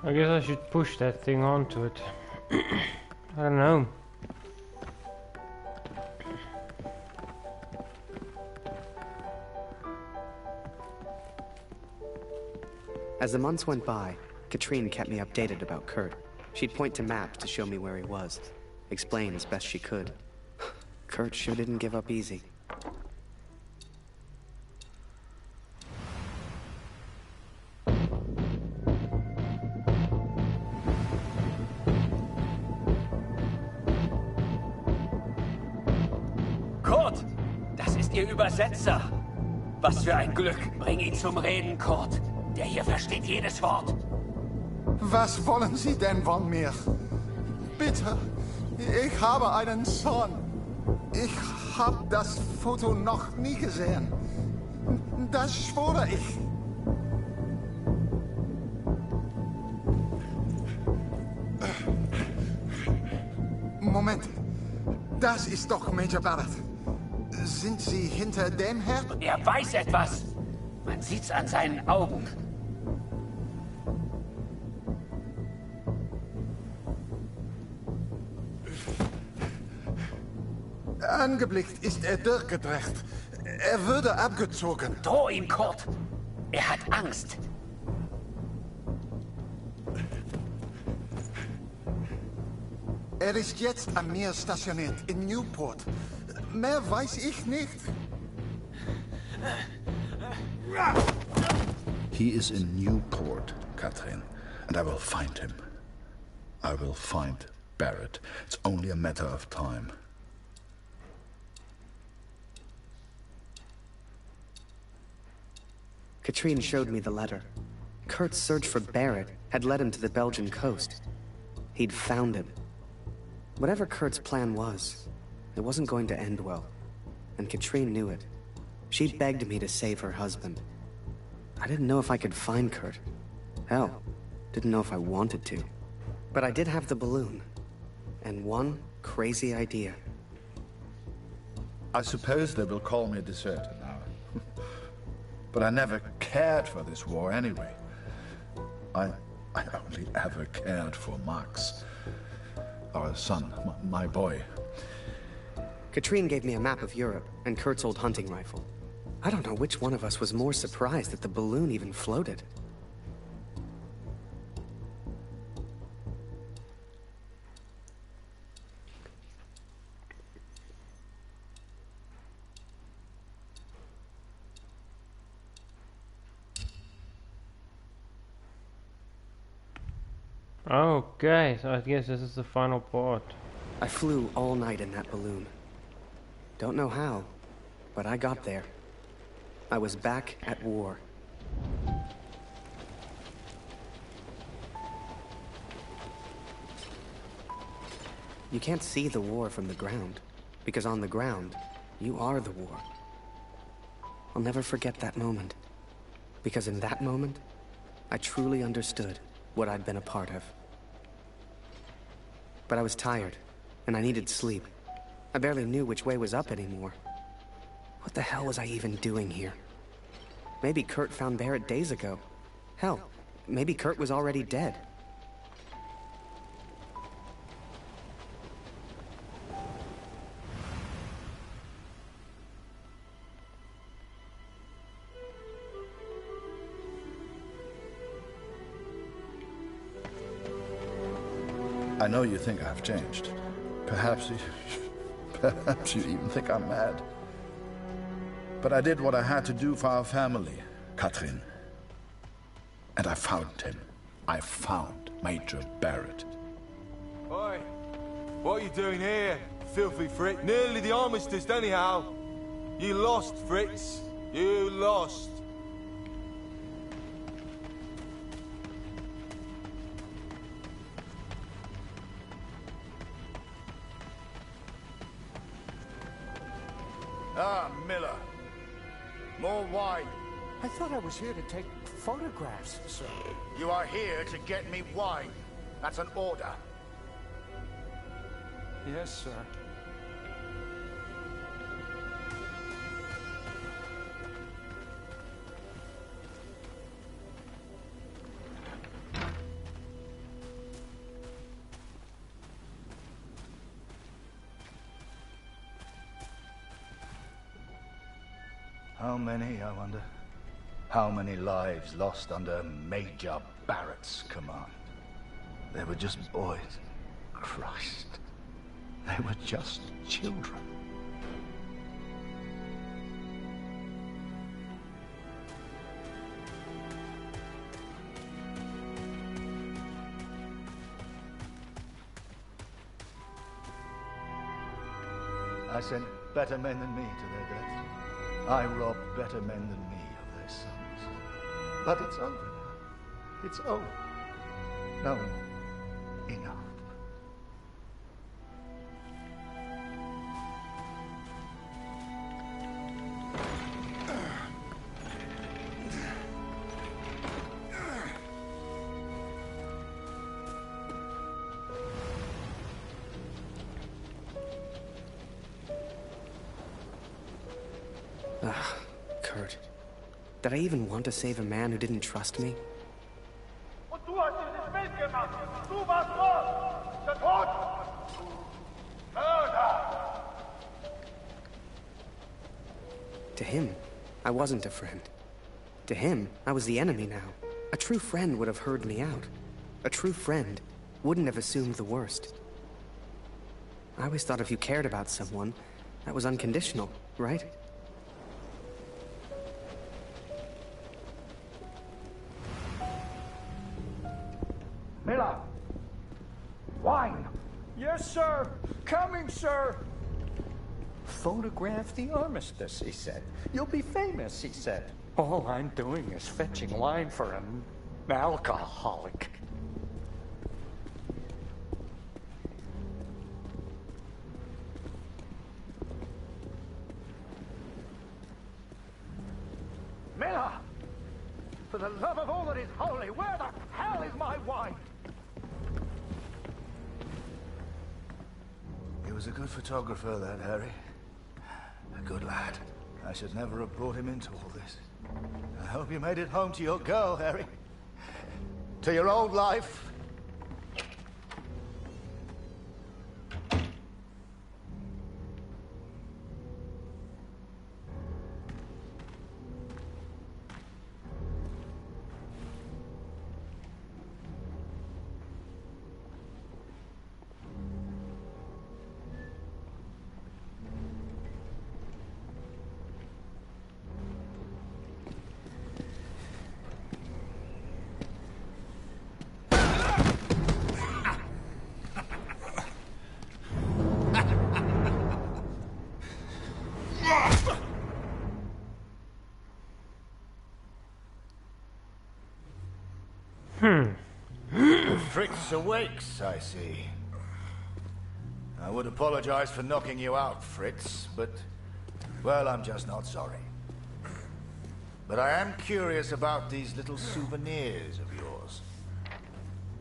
I guess I should push that thing onto it. I don't know. As the months went by, Katrine kept me updated about Kurt. She'd point to maps to show me where he was, explain as best she could. Kurt sure didn't give up easy. Kurt, das ist Ihr Übersetzer. Was für ein Glück. Bring ihn zum Reden, Kurt. Der hier versteht jedes Wort. Was wollen Sie denn von mir? Bitte, ich habe einen Sohn. Ich habe das Foto noch nie gesehen. Das schwöre ich. Moment, das ist doch Major Barrett. Sind Sie hinter dem her? Er weiß etwas. Man sieht's an seinen Augen. Angeblickt ist er durchgedreht. Er würde abgezogen. Droh ihm, Kurt. Er hat Angst. Er ist jetzt an mir stationiert, in Newport. Mehr weiß ich nicht. He is in Newport, Catherine, and I will find him. I will find Barrett. It's only a matter of time. Katrine showed me the letter. Kurt's search for Barrett had led him to the Belgian coast. He'd found him. Whatever Kurt's plan was, it wasn't going to end well. And Katrine knew it. She begged me to save her husband. I didn't know if I could find Kurt. Hell, didn't know if I wanted to. But I did have the balloon. And one crazy idea. I suppose they will call me a deserter now. But I never cared for this war anyway. I only ever cared for Max. Our son, my boy. Katrine gave me a map of Europe and Kurt's old hunting rifle. I don't know which one of us was more surprised that the balloon even floated. Okay, so I guess this is the final part. I flew all night in that balloon. Don't know how, but I got there. I was back at war. You can't see the war from the ground, because on the ground, you are the war. I'll never forget that moment, because in that moment, I truly understood what I'd been a part of. But I was tired, and I needed sleep. I barely knew which way was up anymore. What the hell was I even doing here? Maybe Kurt found Barrett days ago. Hell, maybe Kurt was already dead. I know you think I've changed. Perhaps you even think I'm mad. But I did what I had to do for our family, Katrin. And I found him. I found Major Barrett. Oi, what are you doing here, filthy Fritz? Nearly the armistice anyhow. You lost, Fritz. You lost. Ah, Miller. More wine. I thought I was here to take photographs, sir. You are here to get me wine. That's an order. Yes, sir. How many, I wonder? How many lives lost under Major Barrett's command? They were just boys. Christ. They were just children. I sent better men than me to their deaths. I robbed better men than me of their sons. But it's over now. It's over. No more. Enough. Ugh, Kurt. Did I even want to save a man who didn't trust me? Und du hast dieses Bild gemacht. Du warst dort. Der Tod. Mörder. To him, I wasn't a friend. To him, I was the enemy now. A true friend would have heard me out. A true friend wouldn't have assumed the worst. I always thought if you cared about someone, that was unconditional, right? Miller. Wine. Yes, sir. Coming, sir. Photograph the armistice, he said. You'll be famous, he said. All I'm doing is fetching wine for an alcoholic. Miller! For the love of all that is holy, where the hell is my wine? He was a good photographer, that Harry. A good lad. I should never have brought him into all this. I hope you made it home to your girl, Harry. To your old life. Fritz awakes, I see. I would apologize for knocking you out, Fritz, but, well, I'm just not sorry. But I am curious about these little souvenirs of yours.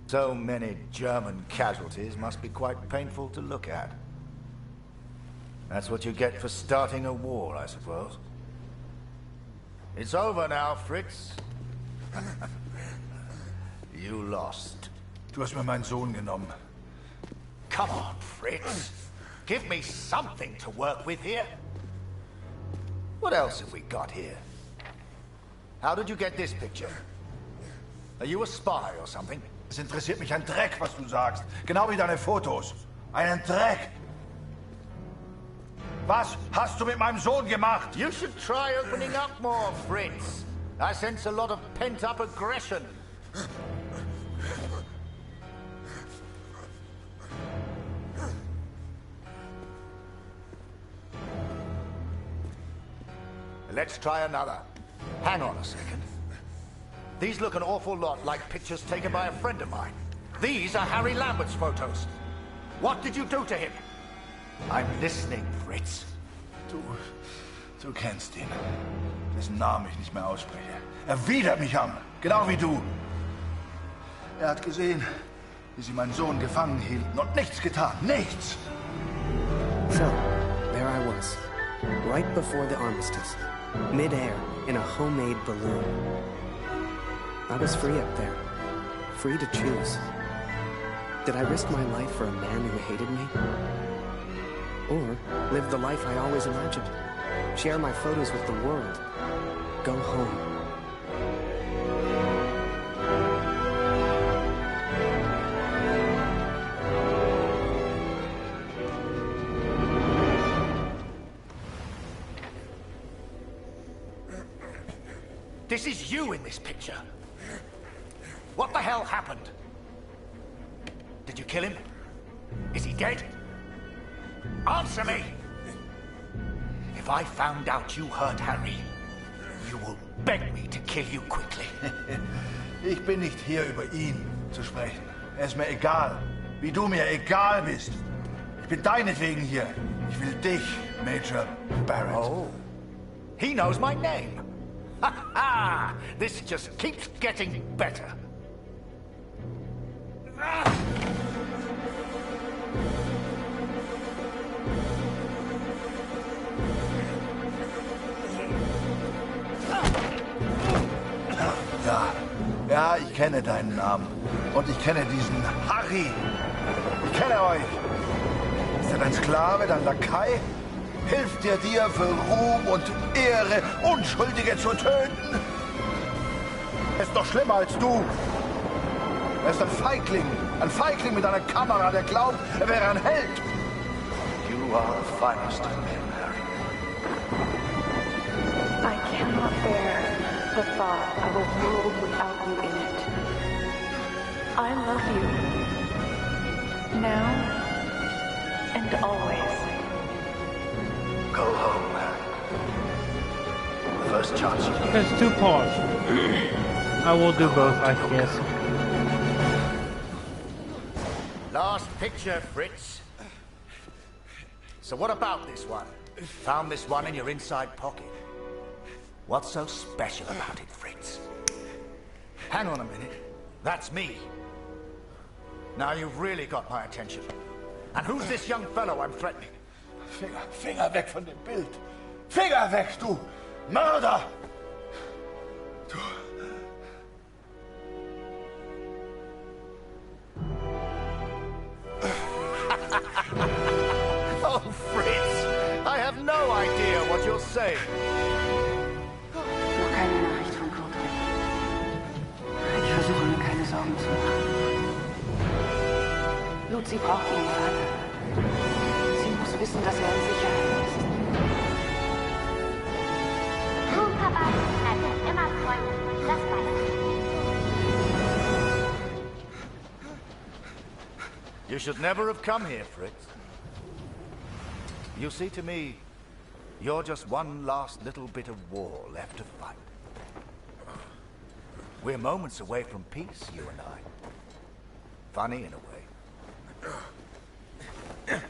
So many German casualties must be quite painful to look at. That's what you get for starting a war, I suppose. It's over now, Fritz. You lost. Du hast mir meinen Sohn genommen. Come on, Fritz. Give me something to work with here. What else have we got here? How did you get this picture? Are you a spy or something? Es interessiert mich ein Dreck, was du sagst. Genau wie deine Fotos. Einen Dreck. Was hast du mit meinem Sohn gemacht? You should try opening up more, Fritz. I sense a lot of pent-up aggression. Let's try another. Hang on a second. These look an awful lot like pictures taken by a friend of mine. These are Harry Lambert's photos. What did you do to him? I'm listening, Fritz. Du kennst ihn. Dessen Namen ich nicht mehr ausspreche. Er widert mich an, genau wie du. Er hat gesehen, wie sie meinen Sohn gefangen hielten und nichts getan. Nichts! So, there I was, right before the armistice, mid-air in a homemade balloon. I was free up there, free to choose. Did I risk my life for a man who hated me? Or live the life I always imagined? Share my photos with the world? Go home? This is you in this picture. What the hell happened? Did you kill him? Is he dead? Answer me! If I found out you hurt Harry, you will beg me to kill you quickly. Ich bin nicht hier, über ihn zu sprechen. Er ist mir egal, wie du mir egal bist. Ich bin deinetwegen hier. Ich will dich, Major Barrett. Oh, he knows my name. Ha ha! This just keeps getting better. Ja, ich kenne deinen Namen. Und ich kenne diesen Harry. Ich kenne euch. Ist er dein Sklave, dein Lakai? Hilft er dir für Ruhm und Ehre, Unschuldige zu töten? Er ist doch schlimmer als du. Er ist ein Feigling mit einer Kamera, der glaubt, er wäre ein Held. You are the finest of men, Harry. I cannot bear the thought of a world without you in it. I love you. Now and always. Go home, Harry. The first chance you get. There's two parts. I will do both, I guess. Last picture, Fritz. So what about this one? Found this one in your inside pocket. What's so special about it, Fritz? Hang on a minute. That's me. Now you've really got my attention. And who's this young fellow I'm threatening? Finger weg von dem Bild. Finger weg, du Mörder! Du... Oh, Fritz! I have no idea what you're saying. Noch keine Nachricht von Kurt. Ich versuche mir keine Sorgen zu machen. Lucy braucht ihren Vater. Sie muss wissen, dass er in Sicherheit ist. Du, Papa, bleib immer Freunde. Das weiß ich. You should never have come here, Fritz. You see, to me, you're just one last little bit of war left to fight. We're moments away from peace, you and I. Funny in a way.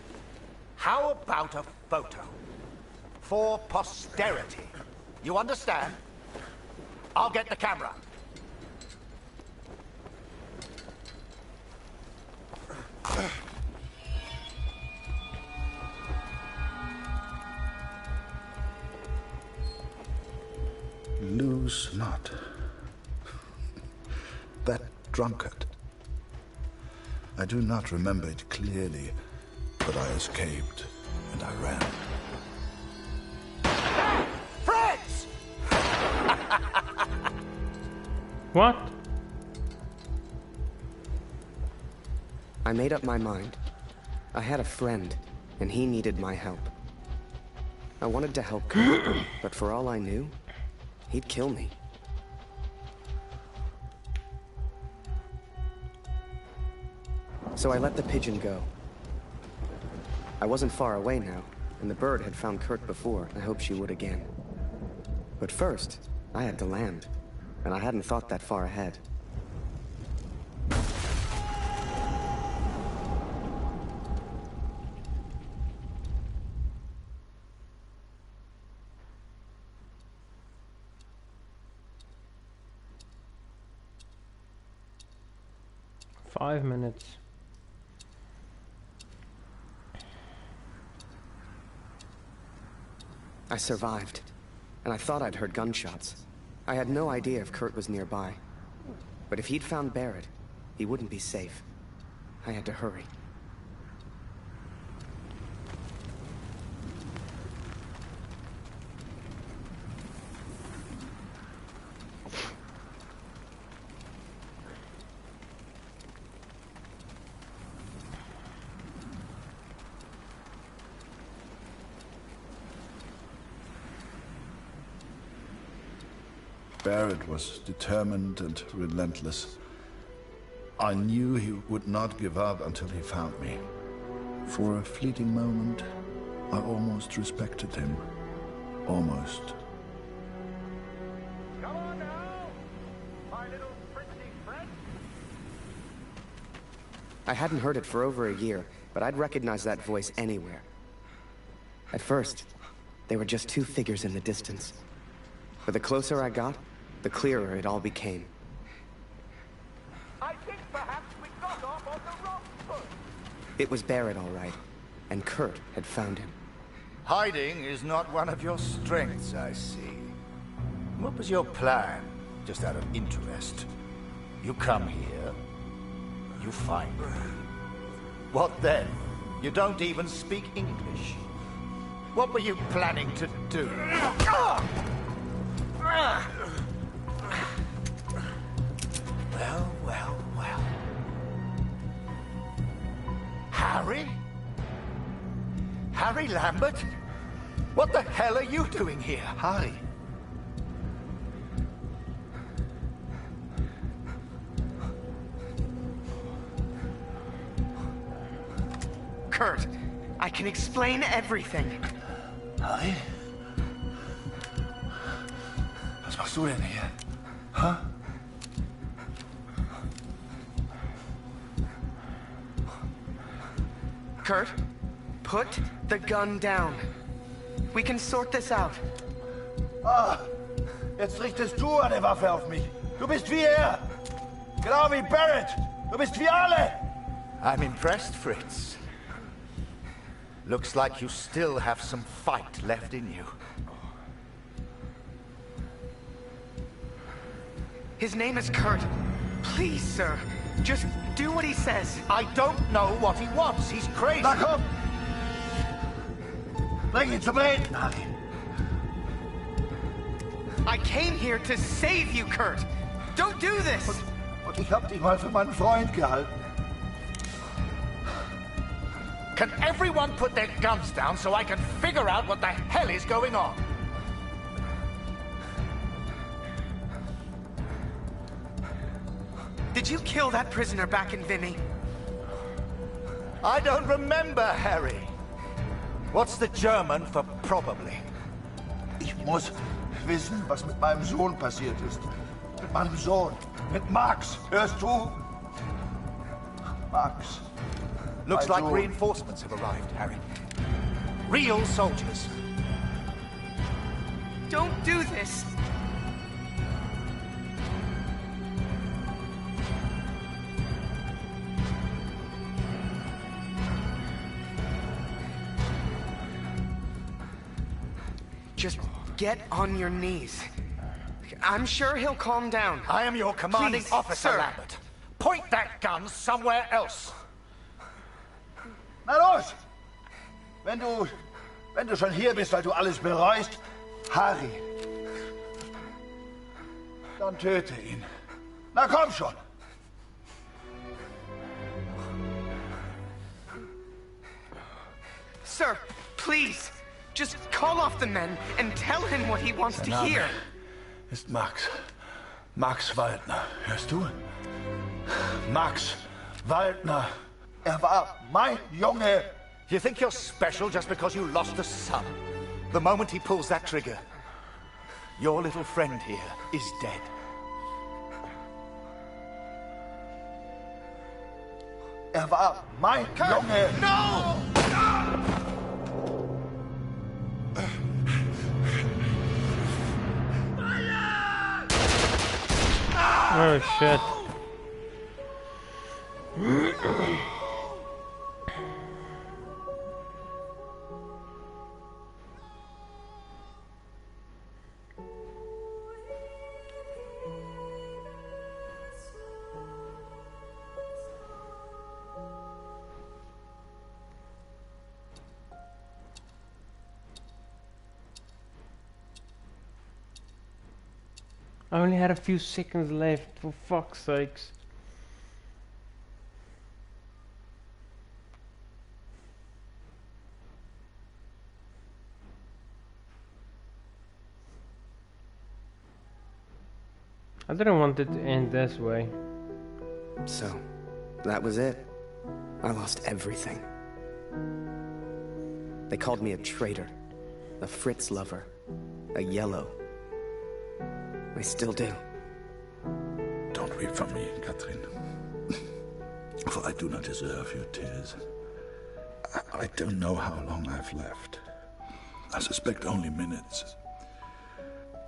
How about a photo? For posterity. You understand? I'll get the camera. Lose not. That drunkard. I do not remember it clearly, but I escaped and I ran. Fritz! What? I made up my mind. I had a friend, and he needed my help. I wanted to help Kurt, but for all I knew, he'd kill me. So I let the pigeon go. I wasn't far away now, and the bird had found Kurt before. I hoped she would again. But first, I had to land, and I hadn't thought that far ahead. Five minutes. I survived, and I thought I'd heard gunshots. I had no idea if Kurt was nearby. But if he'd found Barrett, he wouldn't be safe. I had to hurry. Barrett was determined and relentless. I knew he would not give up until he found me. For a fleeting moment, I almost respected him. Almost. Come on now, my little pretty friend. I hadn't heard it for over a year, but I'd recognize that voice anywhere. At first, they were just two figures in the distance. But the closer I got, the clearer it all became. I think perhaps we got off on the wrong foot. It was Barrett, all right, and Kurt had found him. Hiding is not one of your strengths, I see. What was your plan, just out of interest? You come here, you find me. What then? You don't even speak English. What were you planning to do? Well, well, well. Harry? Harry Lambert? What the hell are you doing here, Harry? Kurt, I can explain everything. Harry? Was machst du denn hier? Huh? Kurt, put the gun down. We can sort this out. Ah, jetzt richtest du eine Waffe auf mich. Du bist wie er. Genau wie Barrett. Du bist wie alle. I'm impressed, Fritz. Looks like you still have some fight left in you. His name is Kurt. Please, sir, just do what he says. I don't know what he wants. He's crazy. Na komm. Bring ihn zum Reden, Harry. I came here to save you, Kurt. Don't do this. Und ich hab dich mal für meinen Freund gehalten. Can everyone put their guns down so I can figure out what the hell is going on? Did you kill that prisoner back in Vimy? I don't remember, Harry. What's the German for probably? Ich muss wissen, was mit meinem Sohn passiert ist. mit meinem Sohn. Mit Max. Hörst du? Max. Looks My like Sohn. reinforcements have arrived, Harry. Real soldiers. Don't do this! Just get on your knees. I'm sure he'll calm down. I am your commanding Please, officer, sir. Lambert. Point that gun somewhere else. Na los! Wenn du schon hier bist, weil du alles bereust, Harry, dann töte ihn. Na komm schon! Sir, please, just call off the men and tell him what he wants Sein to Name hear. ist Max. Max Waldner. Hörst du? Max Waldner. Er war mein Junge. You think you're special just because you lost a son? The moment he pulls that trigger, your little friend here is dead. Er war mein Junge. No! Oh shit. I only had a few seconds left, for fuck's sakes. I didn't want it to end this way. So, that was it. I lost everything. They called me a traitor, a Fritz lover, a yellow. I still do. Don't weep for me, Catherine. For I do not deserve your tears. I don't know how long I've left. I suspect only minutes.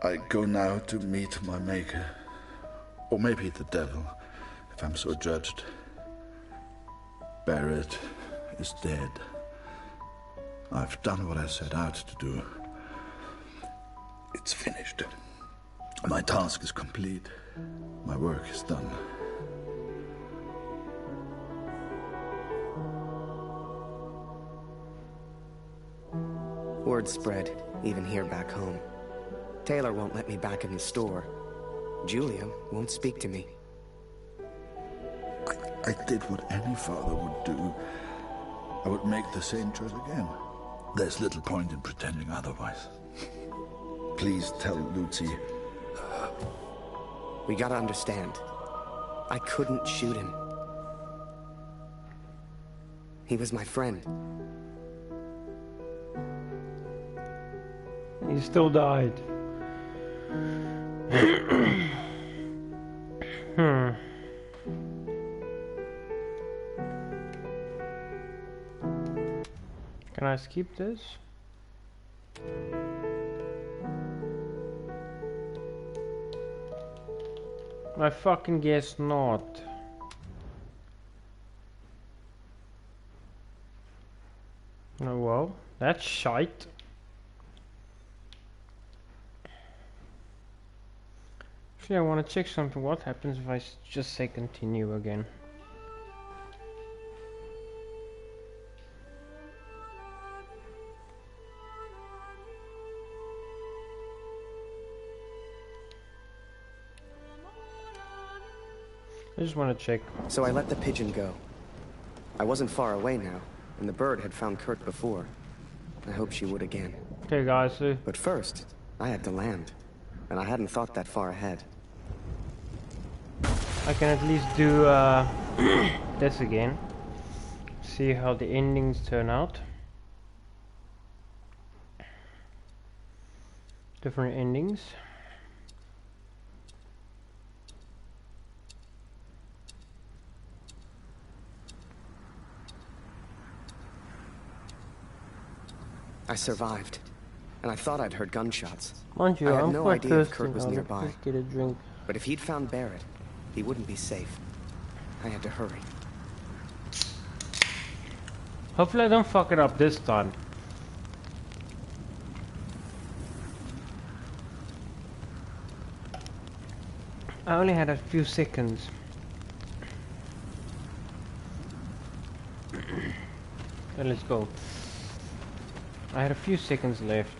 I go now to meet my maker. Or maybe the devil, if I'm so judged. Barrett is dead. I've done what I set out to do. It's finished. My task is complete. My work is done. Word spread, even here back home. Taylor won't let me back in the store. Julia won't speak to me. I did what any father would do. I would make the same choice again. There's little point in pretending otherwise. Please tell Lucy. We gotta understand. I couldn't shoot him. He was my friend. He still died. Can I skip this? I fucking guess not. Oh well, that's shite. Actually, I want to check something. What happens if I just say continue again? I just want to check. So I let the pigeon go. I wasn't far away now, and the bird had found Kurt before. I hope she would again. Okay, guys. But first, I had to land, and I hadn't thought that far ahead. I can at least do this again. See how the endings turn out. Different endings. I survived, and I thought I'd heard gunshots. Mind you, I had I'm no quite idea if thirsty. Kurt was Let's nearby. just get a drink. But if he'd found Barrett, he wouldn't be safe. I had to hurry. Hopefully I don't fuck it up this time. I only had a few seconds. Let's go. I had a few seconds left.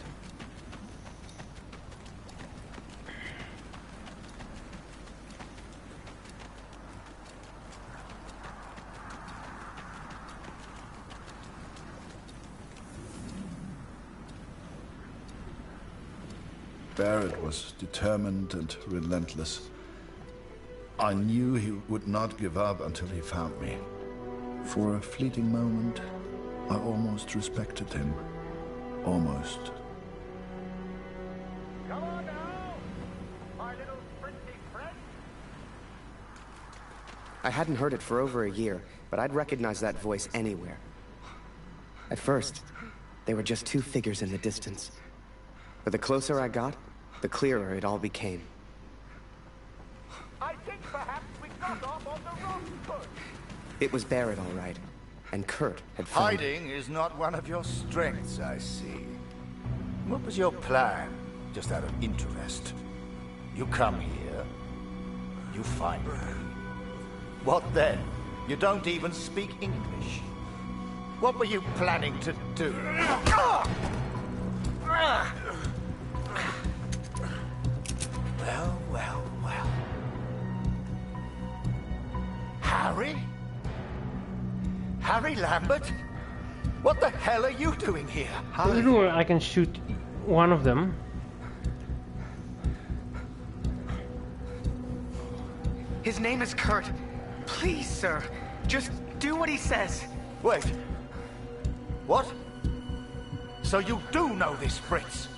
Barrett was determined and relentless. I knew he would not give up until he found me. For a fleeting moment, I almost respected him. Almost. Come on now, my little pretty friend. I hadn't heard it for over a year, but I'd recognize that voice anywhere. At first, they were just two figures in the distance. But the closer I got, the clearer it all became. I think perhaps we got off on the wrong foot. It was Barrett, all right. And Kurt had found him. Hiding is not one of your strengths, I see. What was your plan, just out of interest? You come here, you find me. What then? You don't even speak English. What were you planning to do? Well, well, well. Harry? Harry Lambert? What the hell are you doing here? I can shoot one of them. His name is Kurt. Please, sir, just do what he says. Wait. What? So you do know this Fritz?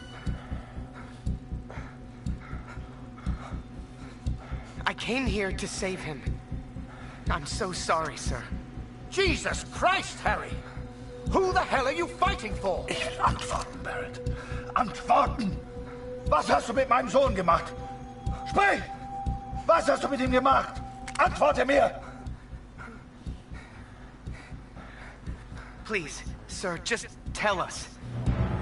I came here to save him. I'm so sorry, sir. Jesus Christ, Harry! Who the hell are you fighting for? Antworten, Barrett. Antworten! Was hast du mit meinem Sohn gemacht? Sprich! Was hast du mit ihm gemacht? Antworte mir! Please, sir, just tell us.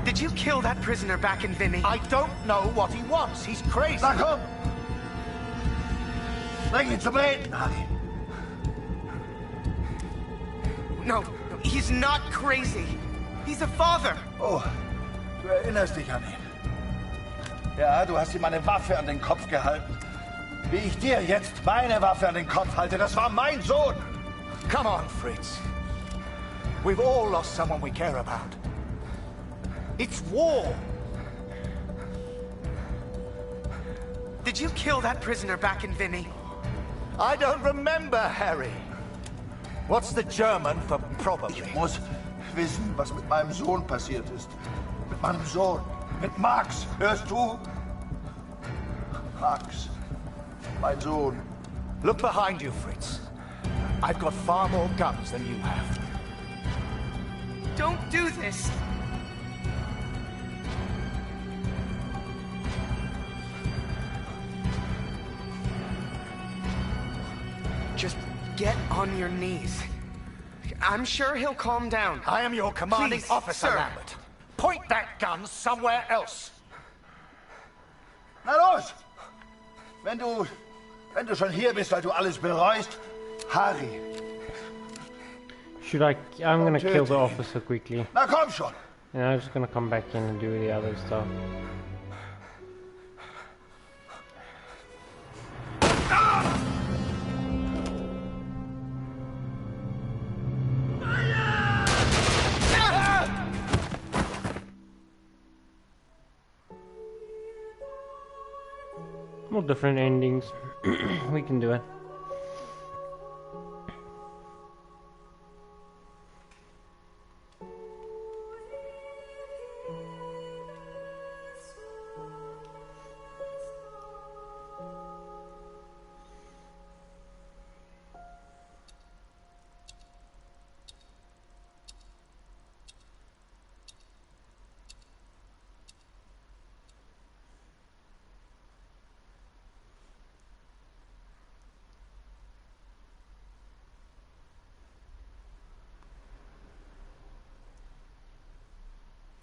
Did you kill that prisoner back in Vinny? I don't know what he wants. He's crazy. Na komm! Bring ihn zum Reden, Harry. No, he's not crazy. He's a father. Oh, du erinnerst dich an ihn. Ja, du hast ihm eine Waffe an den Kopf gehalten. Wie ich dir jetzt meine Waffe an den Kopf halte, das war mein Sohn. Come on, Fritz. We've all lost someone we care about. It's war. Did you kill that prisoner back in Vinny? I don't remember, Harry. What's the German for probably? Ich muss wissen, was mit meinem Sohn passiert ist. Mit meinem Sohn. Mit Max. Hörst du? Max. Mein Sohn. Look behind you, Fritz. I've got far more guns than you have. Don't do this. Just get on your knees. I'm sure he'll calm down. I am your commanding Please, officer, sir. Lambert. Point that gun somewhere else. Na los! Wenn du schon hier bist, weil du alles bereust, Harry. Should I? I'm gonna kill the officer quickly. Na komm schon! And I'm just gonna come back in and do the other stuff. More different endings. We can do it.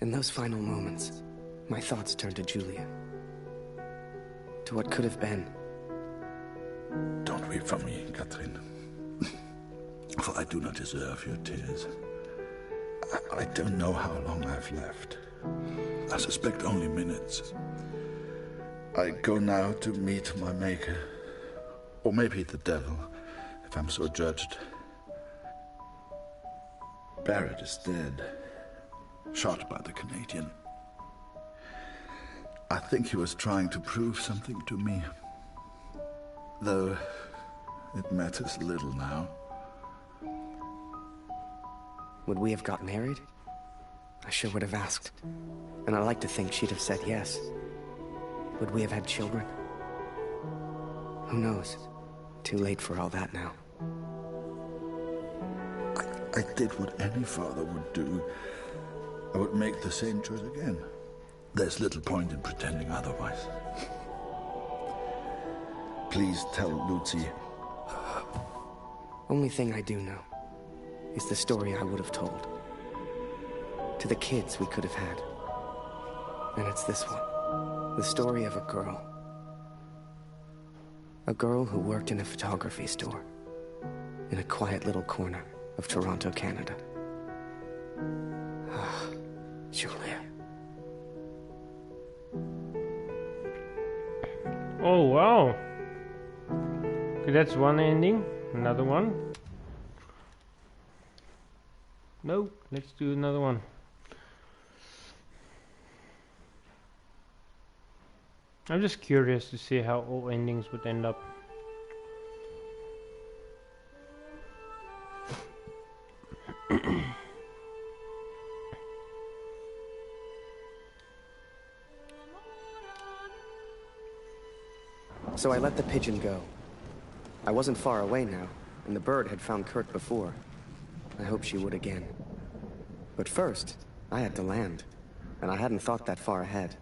In those final moments, my thoughts turned to Julia. To what could have been. Don't weep for me, Catherine. For I do not deserve your tears. I don't know how long I've left. I suspect only minutes. I go now to meet my maker. Or maybe the devil, if I'm so judged. Barrett is dead. Shot by the Canadian. I think he was trying to prove something to me. Though it matters little now. Would we have got married? I sure would have asked. And I like to think she'd have said yes. Would we have had children? Who knows? Too late for all that now. I did what any father would do. I would make the same choice again. There's little point in pretending otherwise. Please tell Lucy. Only thing I do know is the story I would have told. To the kids we could have had. And it's this one. The story of a girl. A girl who worked in a photography store. In a quiet little corner of Toronto, Canada. Ah, Julia. Oh wow. Okay, that's one ending. Another one. No, let's do another one. I'm just curious to see how all endings would end up. So I let the pigeon go. I wasn't far away now, and the bird had found Kurt before. I hope she would again. But first, I had to land, and I hadn't thought that far ahead.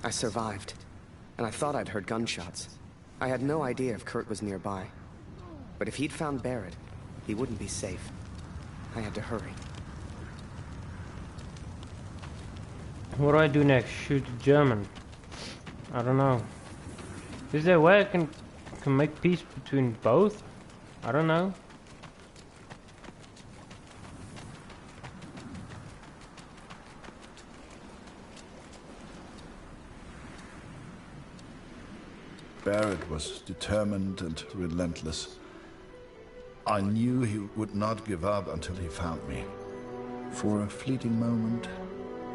I survived, and I thought I'd heard gunshots. I had no idea if Kurt was nearby. But if he'd found Barrett, he wouldn't be safe. I had to hurry. What do I do next? Shoot the German? I don't know. Is there a way I can make peace between both? I don't know. Barrett was determined and relentless. I knew he would not give up until he found me. For a fleeting moment,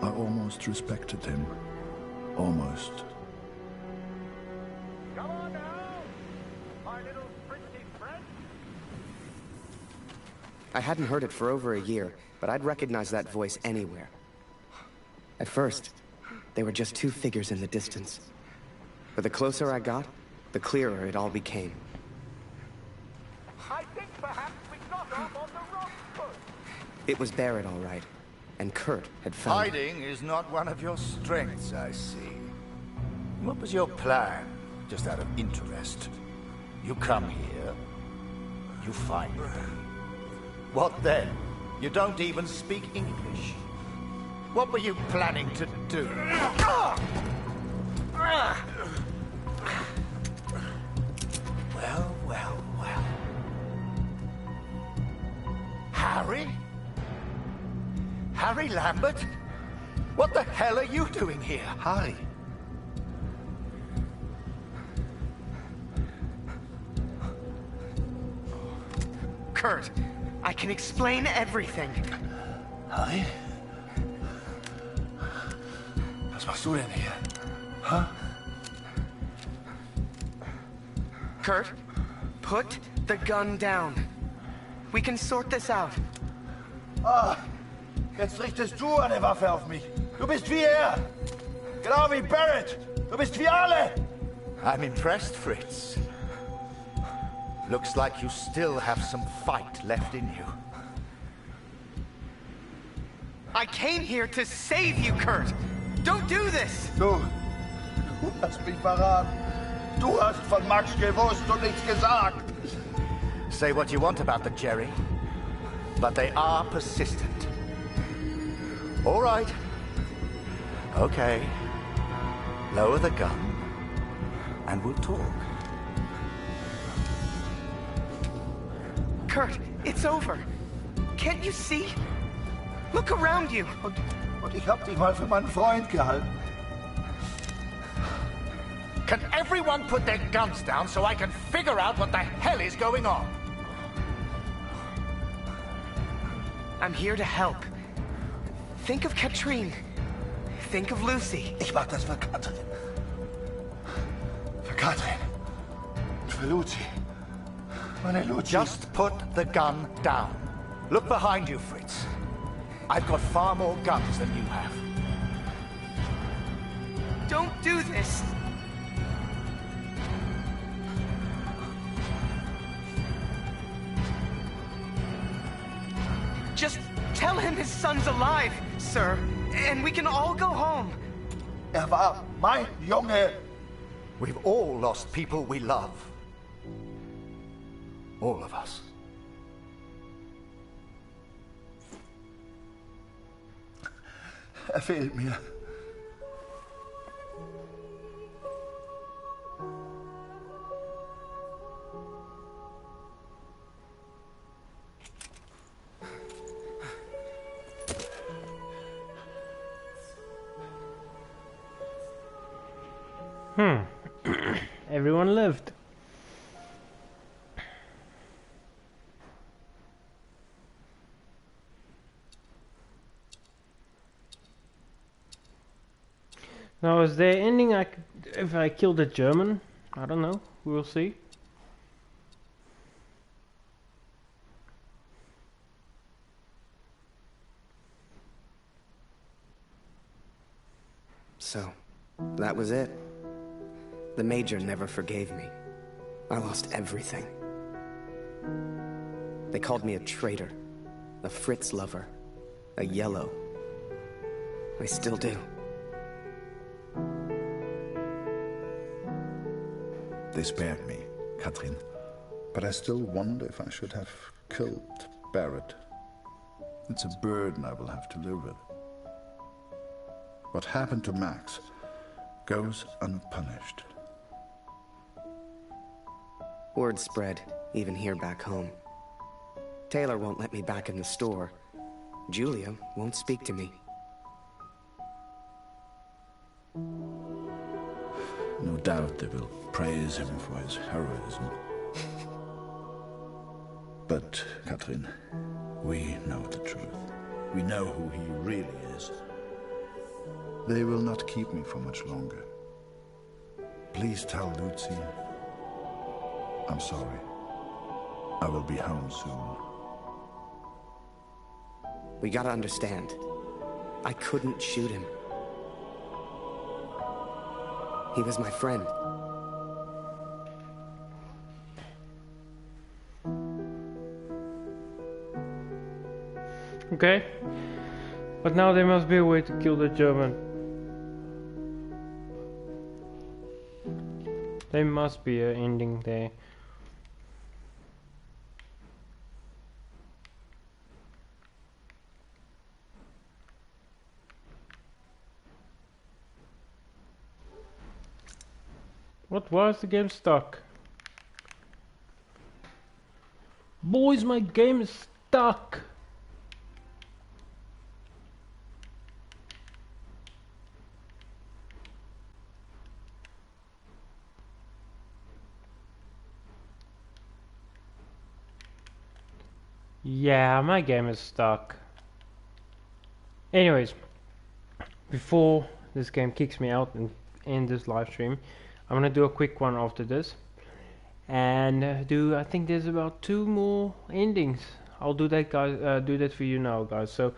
I almost respected him. Almost. Come on now, my little pretty friend. I hadn't heard it for over a year, but I'd recognize that voice anywhere. At first, they were just two figures in the distance. But the closer I got, the clearer it all became. I think perhaps we got off on the wrong foot. It was Barrett, all right. And Kurt had found... Hiding is not one of your strengths, I see. What was your plan? Just out of interest. You come here, you find me. What then? You don't even speak English. What were you planning to do? Well, well, well. Harry? Harry Lambert? What the hell are you doing here, Harry? Kurt, I can explain everything. Harry? Was machst du denn hier? Huh? Kurt, put the gun down. We can sort this out. Ah, jetzt richtest du eine Waffe auf mich. Du bist wie er. Genau wie Barrett. Du bist wie alle. I'm impressed, Fritz. Looks like you still have some fight left in you. I came here to save you, Kurt! Don't do this! Du hast mich verraten. Du hast von Max gewusst und nichts gesagt. Say what you want about the Jerry, but they are persistent. All right. Okay. Lower the gun, and we'll talk. Kurt, it's over. Can't you see? Look around you. Und ich hab dich mal für meinen Freund gehalten. Can everyone put their guns down so I can figure out what the hell is going on? I'm here to help. Think of Katrine. Think of Lucy. Ich mach das für Katrin. Für Katrin. Und für Lucy. Meine Lucy. Just put the gun down. Look behind you, Fritz. I've got far more guns than you have. Don't do this. Just tell him his son's alive, sir, and we can all go home. War mein Junge. We've all lost people we love. All of us. Fehlt mir. Everyone lived. Now, is there ending if I kill the German? I don't know. We'll see. So, that was it. The Major never forgave me. I lost everything. They called me a traitor, a Fritz lover, a yellow. I still do. They spared me, Katrin. But I still wonder if I should have killed Barrett. It's a burden I will have to live with. What happened to Max goes unpunished. Word spread, even here back home. Taylor won't let me back in the store. Julia won't speak to me. No doubt they will praise him for his heroism. But, Katrin, we know the truth. We know who he really is. They will not keep me for much longer. Please tell Lucy I'm sorry. I will be home soon. We gotta understand. I couldn't shoot him. He was my friend. Okay. But now there must be a way to kill the German. There must be an ending there. What was the game stuck? Boys, my game is stuck. Yeah, my game is stuck. Anyways, before this game kicks me out and end this live stream, I'm gonna do a quick one after this, and I think there's about 2 more endings. I'll do that, guys. Do that for you now, guys. So,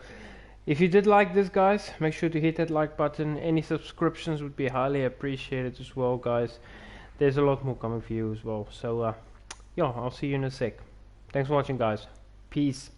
if you did like this, guys, make sure to hit that like button. Any subscriptions would be highly appreciated as well, guys. there's a lot more coming for you as well. So yeah, I'll see you in a sec. Thanks for watching, guys. Peace.